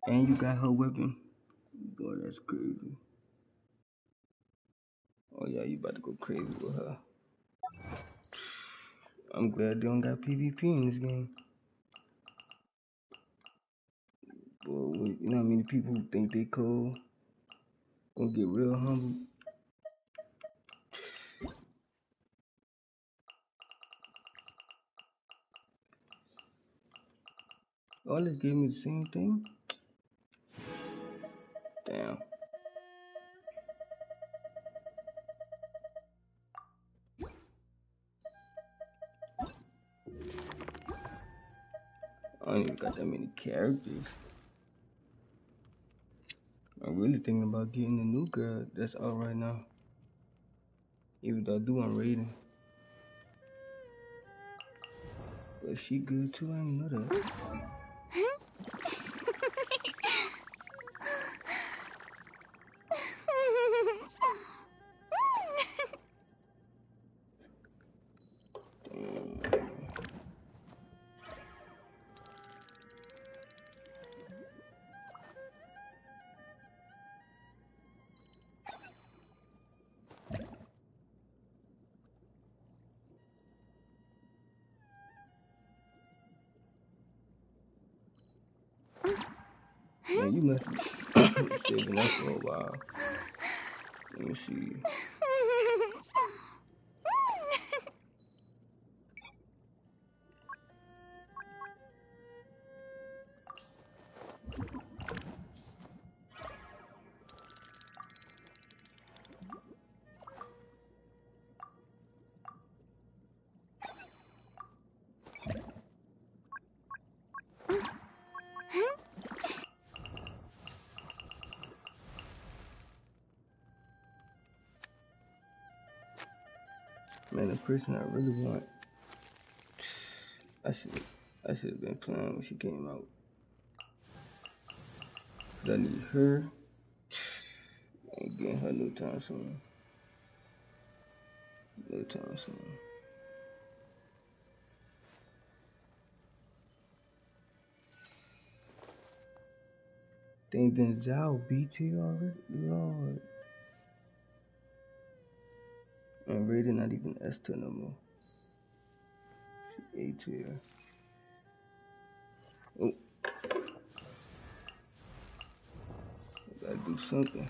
And you got her weapon. Boy, that's crazy. Oh yeah, you about to go crazy with her. I'm glad they don't got PvP in this game. Boy, you know how many people who think they cold gonna get real humble. All this gave me the same thing. Damn. I don't even got that many characters. I'm really thinking about getting the new girl that's out right now. Even though I do on raiding. But she good too, I didn't know that. Man, you must be saving up for a while. Let me see. Man, the person I really want. I should have been playing when she came out. Cause I need her. I ain't getting her no time soon. No time soon. Dang, then Zhao B tier already? Lord. And Raider not even S tier no more. She A tier. Oh. I gotta do something.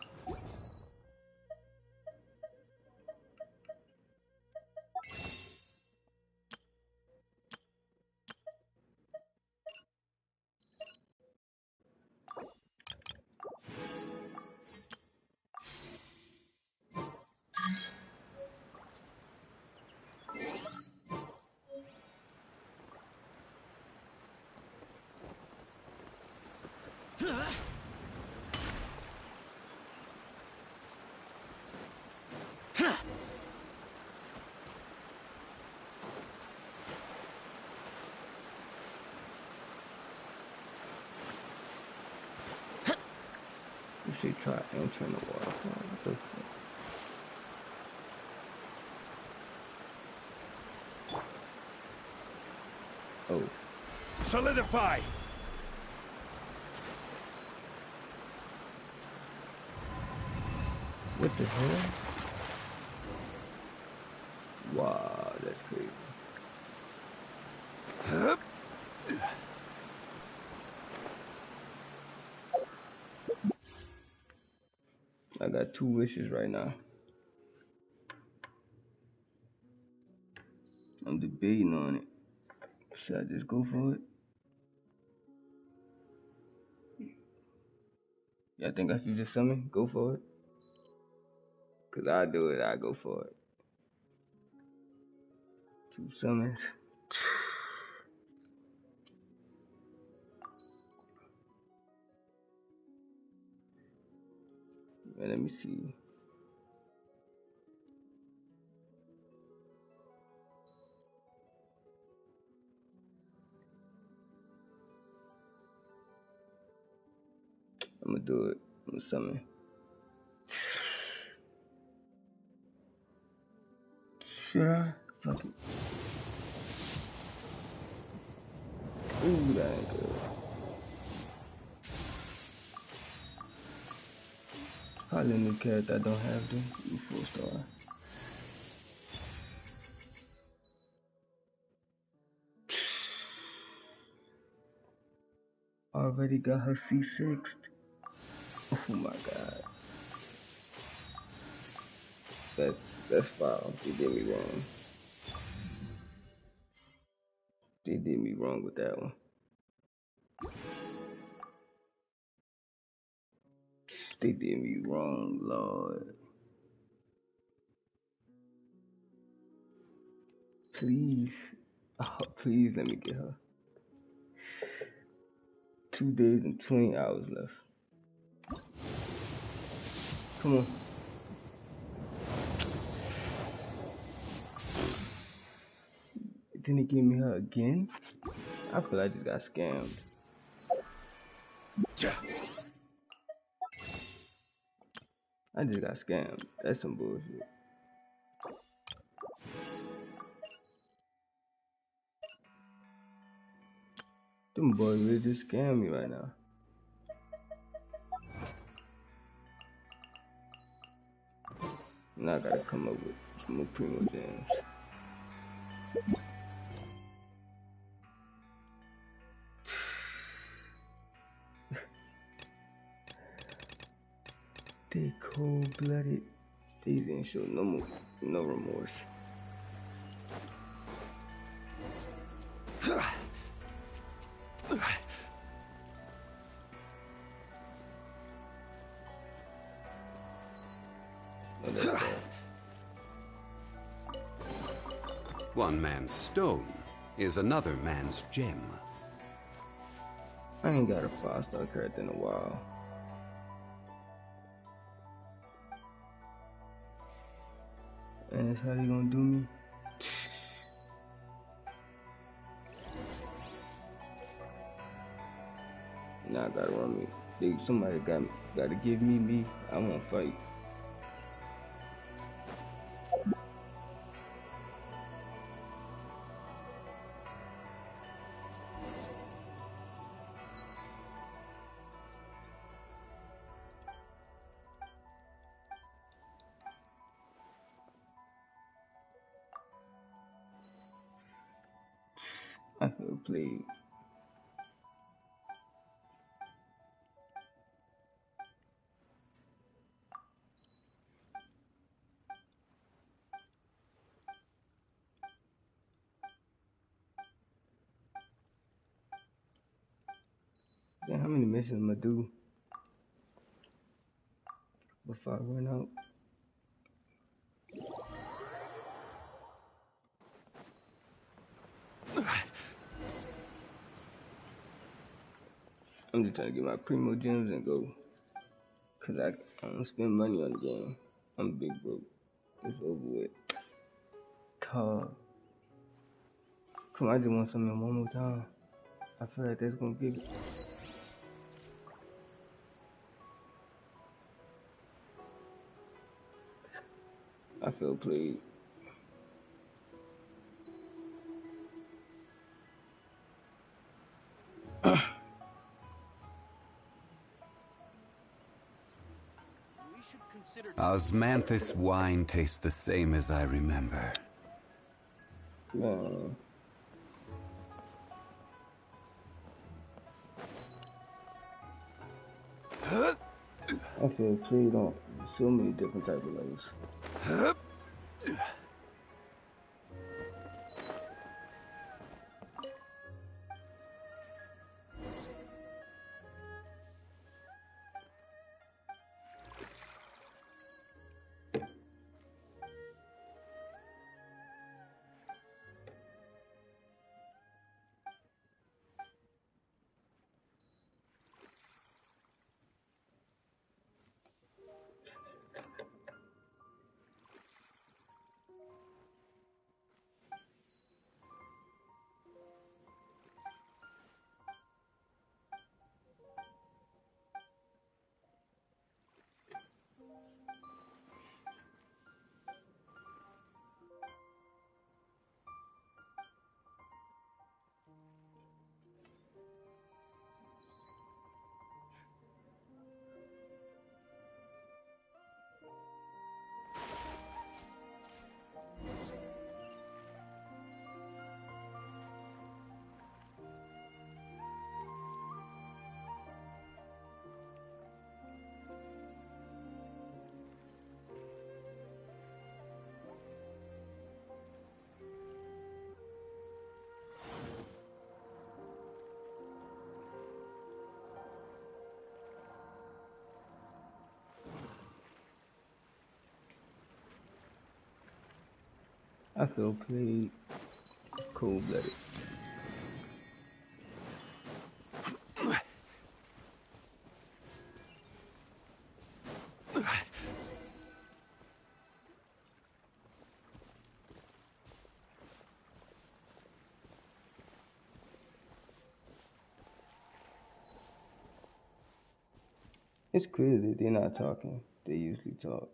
You should try entering the waterfall. What the fuck? Oh. Solidify! What the hell? Wow, that's crazy. I got 2 wishes right now. I'm debating on it. Should I just go for it? Y'all think I should just summon? Go for it. Cause I'll do it, I'll go for it. 2 summons. Man, let me see. I'm gonna do it. I'm gonna summon. Should I? Fuck it. Ooh, that ain't good. Probably a new character I don't have to. 4-star. Already got her C6. Oh my god. That's foul. They did me wrong. They did me wrong with that one. They did me wrong, Lord. Please. Oh, please let me get her. 2 days and 20 hours left. Come on. Then he gave me her again? I feel like I just got scammed. I just got scammed. That's some bullshit. Them boys really just scam me right now. Now I gotta come up with some more primo gems. They cold-blooded. They didn't show no remorse. One man's stone is another man's gem. I ain't got a 5-star character in a while. And that's how you gonna do me? Now I gotta run me. Somebody gotta give me. I won't fight. I feel played. Then how many missions am I do before I run out? I'm just trying to get my primo gems and go. Cause I don't spend money on the game. I'm big broke. It's over with. Come on, I just want something one more time. I feel like that's gonna give it. I feel played. Osmanthus wine tastes the same as I remember. Man. I feel played on so many different type of levels. I feel played. Cold-blooded. It's clear that they're not talking. They usually talk.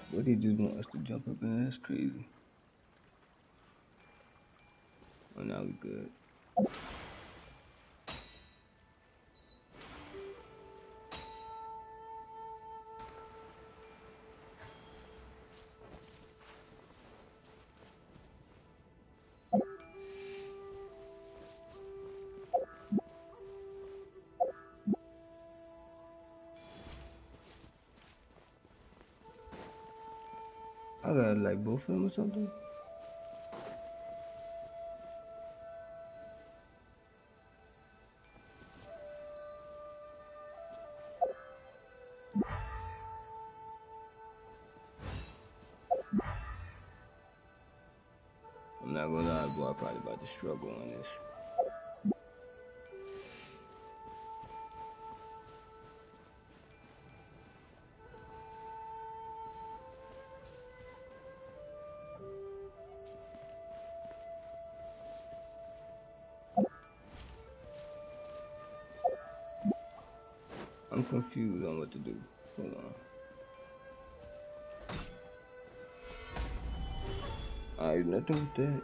What they just want us to jump up in? That's crazy. Oh, now we good. I gotta like both of them or something. I'm not gonna lie, boy, I'm probably about to struggle on this. I'm confused on what to do. Hold on. Alright, nothing with that.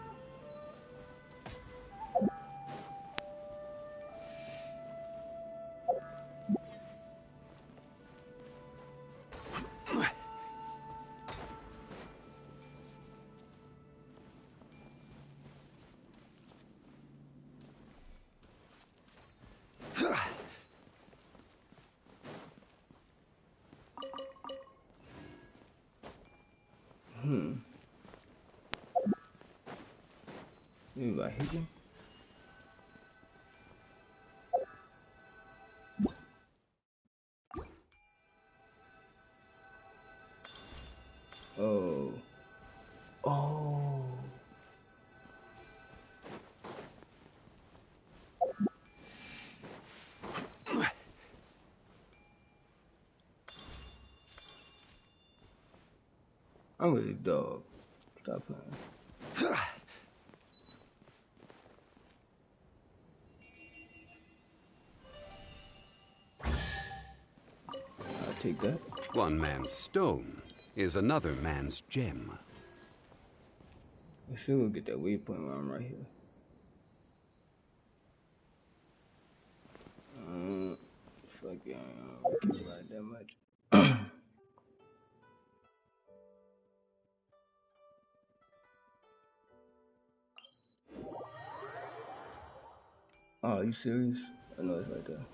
Maybe I hit him. Oh. Oh. I'm really dog. Stop playing. I'll take that. One man's stone is another man's gem. I should go get that waypoint while I'm right here. Fuck yeah, I don't care about that much. Oh, are you serious? I know it's right there.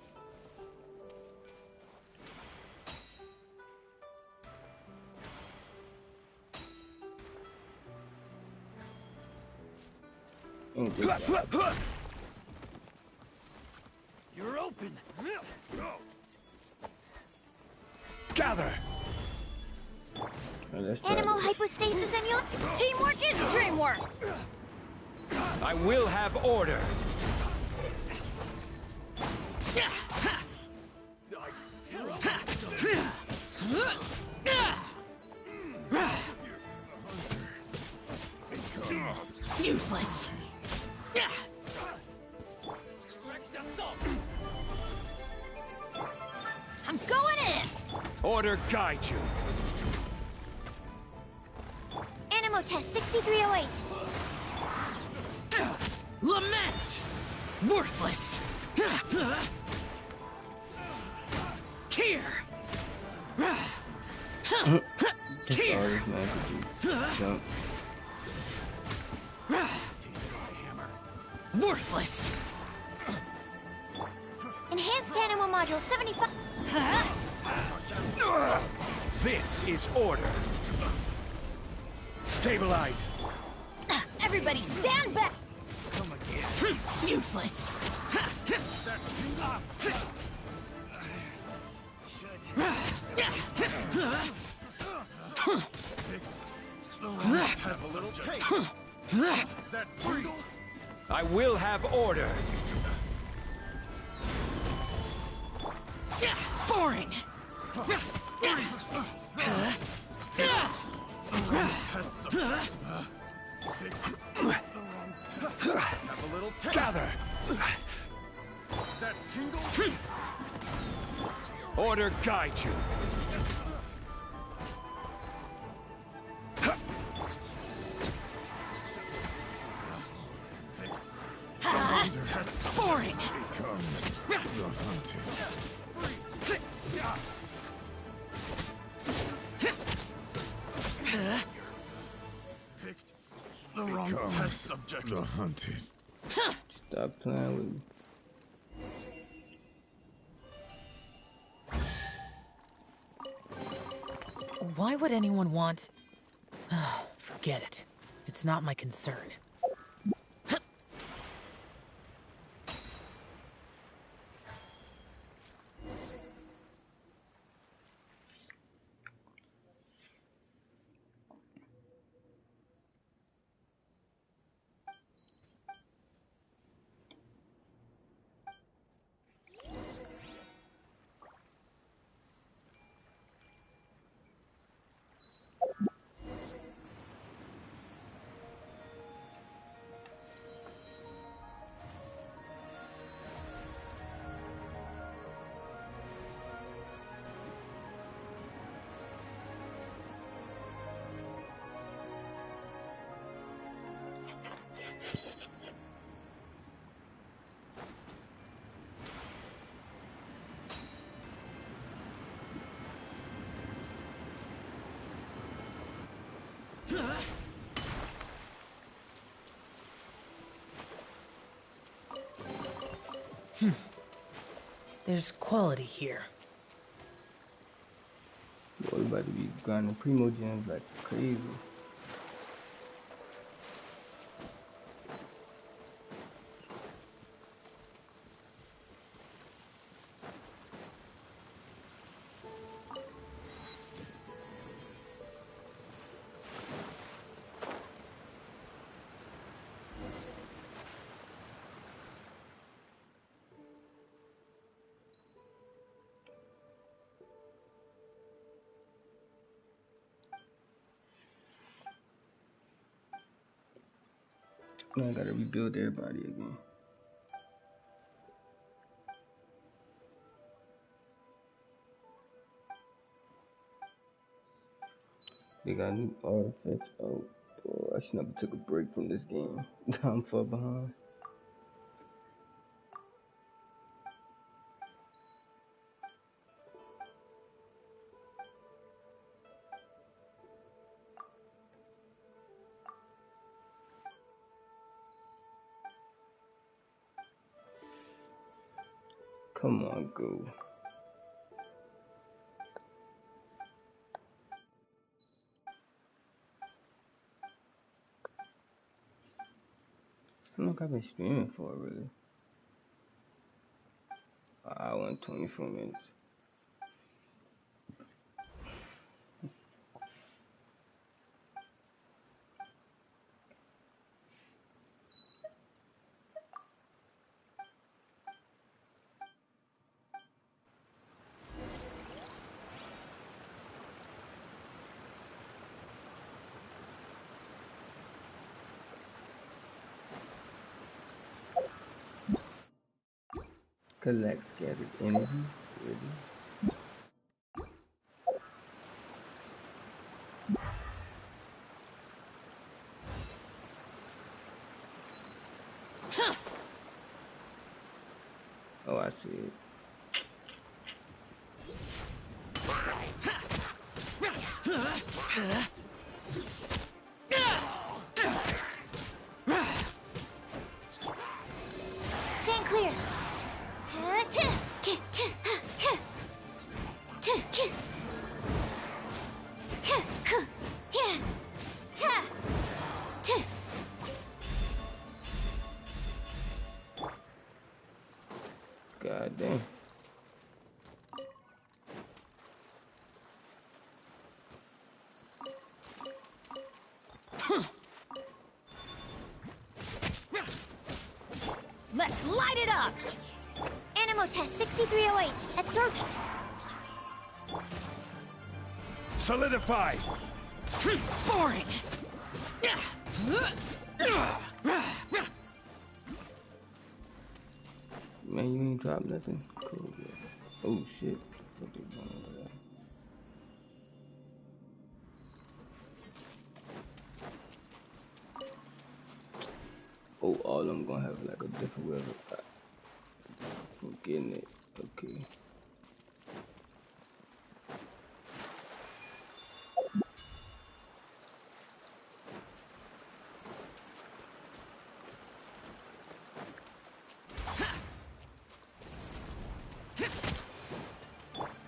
You're open. Gather. Animal hypostasis and your teamwork is dreamwork. I will have order. Useless. I'm going in. Order guide you. Animo test 6308. Lament. Worthless. Here. That's all this man could do. Jump. Worthless. Enhanced animal module 75. This is order. Stabilize. Everybody stand back. Come again. Useless. Have a little taste. That tingles. I will have order. Boring. Have a little taste. Gather. That tingles. Order guide you. Boring. Picked the wrong test subject. The hunted. Stop playing with me. Why would anyone want... Forget it. It's not my concern. There's quality here. Boy, we about to be grinding primo gems like crazy. Now I gotta rebuild everybody again. They got new artifacts. Oh boy, I should never took a break from this game. I'm far behind. Come on, go. How long I've been streaming for, really? An hour and 24 minutes. Collect scattered energy. Really? Oh, I see it. Stand clear. God damn. Let's light it up! Animo test 6308. Absorption. Solidify! Boring! Man, you ain't dropped nothing? Cool, yeah. Oh shit. What they doing over there? Oh, all of them gonna have like a different way of getting it. Okay.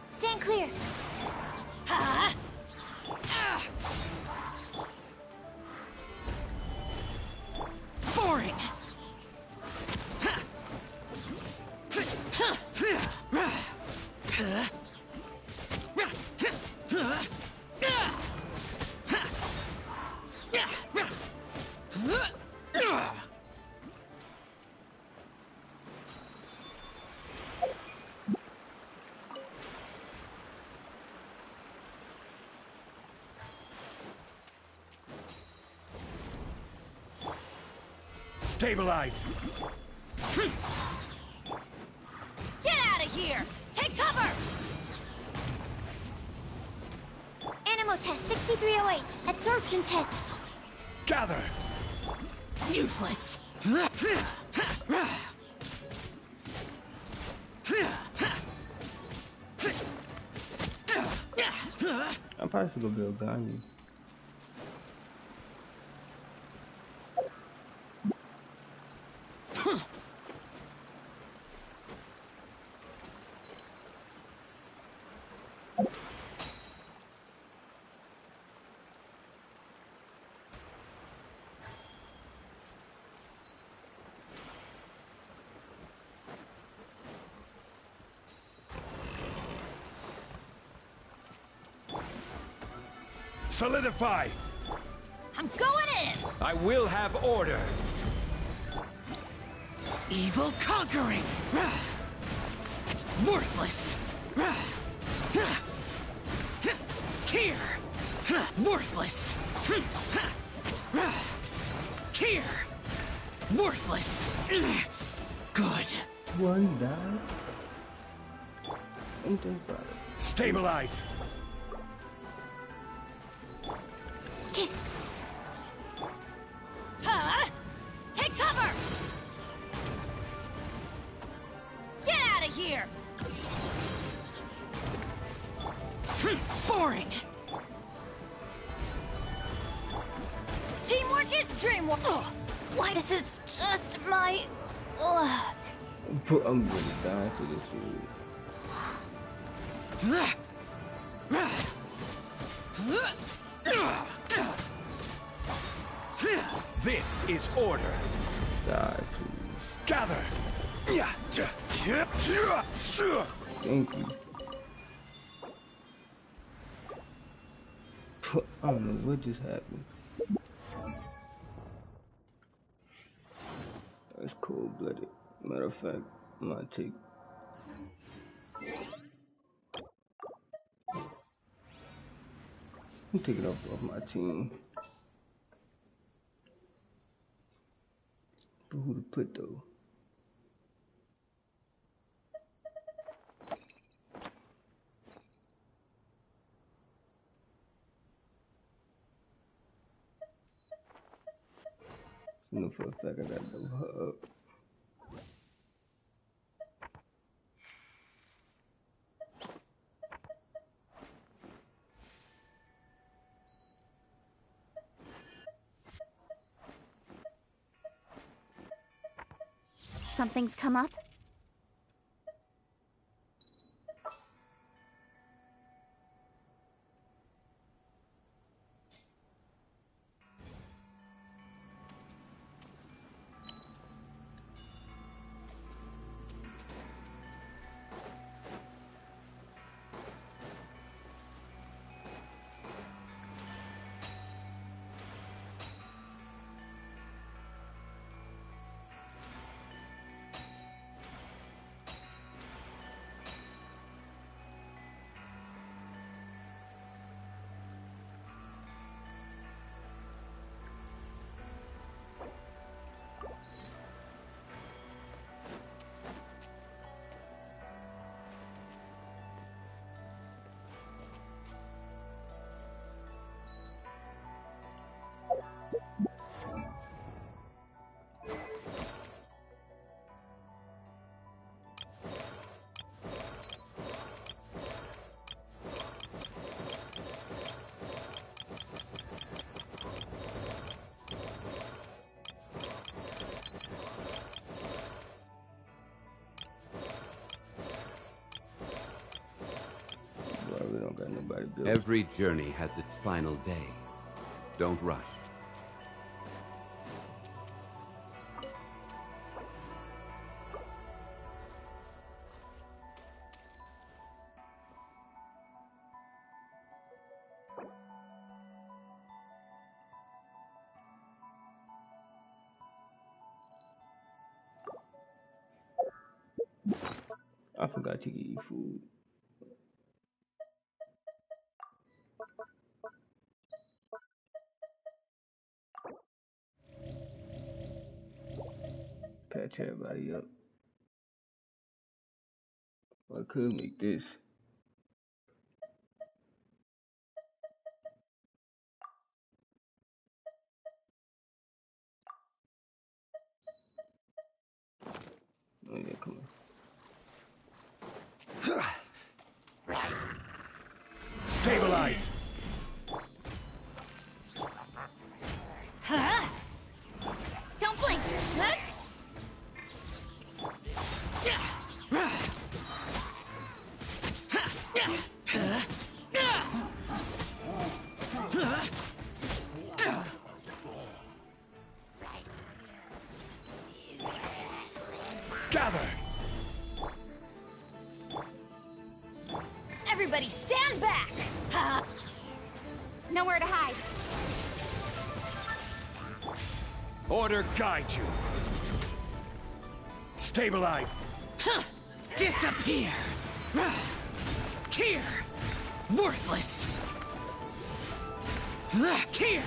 Stand clear. Boring! Stabilize! Get out of here! Take cover! Animo test 6308. Absorption test. Gather! Useless! I'm probably still gonna be able to gun you. Solidify! I'm going in! I will have order! Evil conquering! Worthless! Here! Worthless! Here! Worthless! Good. One died. Ain't that about it? Stabilize! Huh? Take cover! Get out of here! Boring! Teamwork is dreamwork! Ugh. Why this is just my... Ugh. I'm gonna die for this shit. This is order. Die, please. Gather. Thank you. I don't know what just happened. That's cold-blooded. Matter of fact, I'm gonna take. I'm taking off my team. But who to put though? I know for a fact I gotta know her up. something's come up? Every journey has its final day. Don't rush. I forgot to get you food. Patch everybody up. I could make this. Oh yeah, come on. Stabilize! Huh? Don't blink! Huh? Gather! Everybody stand back! Huh? Nowhere to hide. Order guide you. Stabilize. Disappear! Here! Worthless! Here!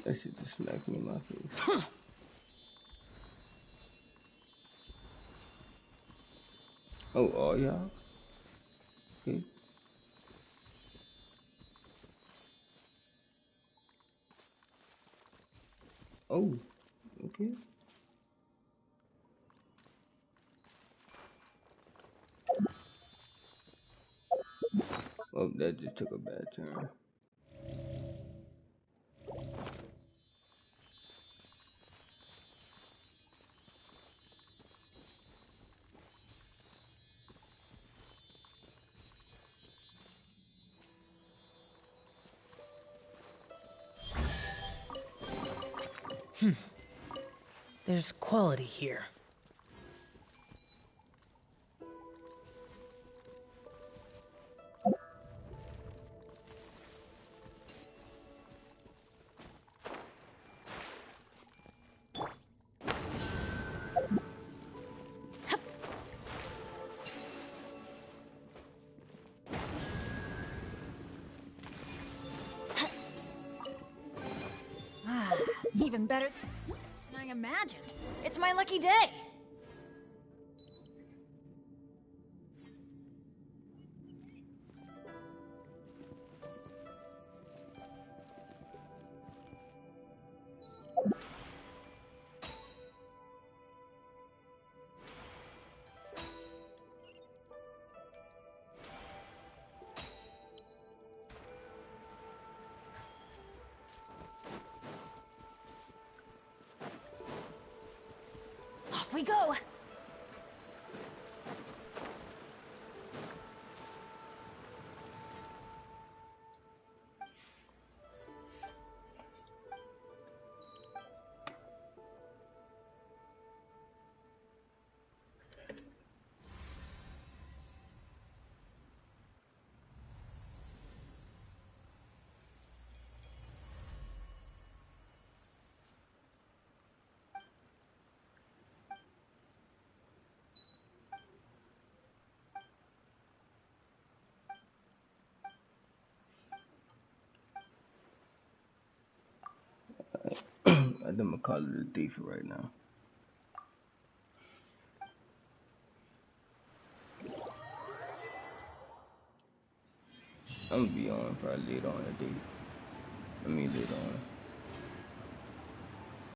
That shit just smacked me in my face. Oh, all y'all? Okay. Oh, okay. Oh, that just took a bad turn. There's quality here. Even better than I imagined. It's my lucky day. we go. I think I'm gonna call it a day for right now. I'm gonna be on probably later on today. I mean later on.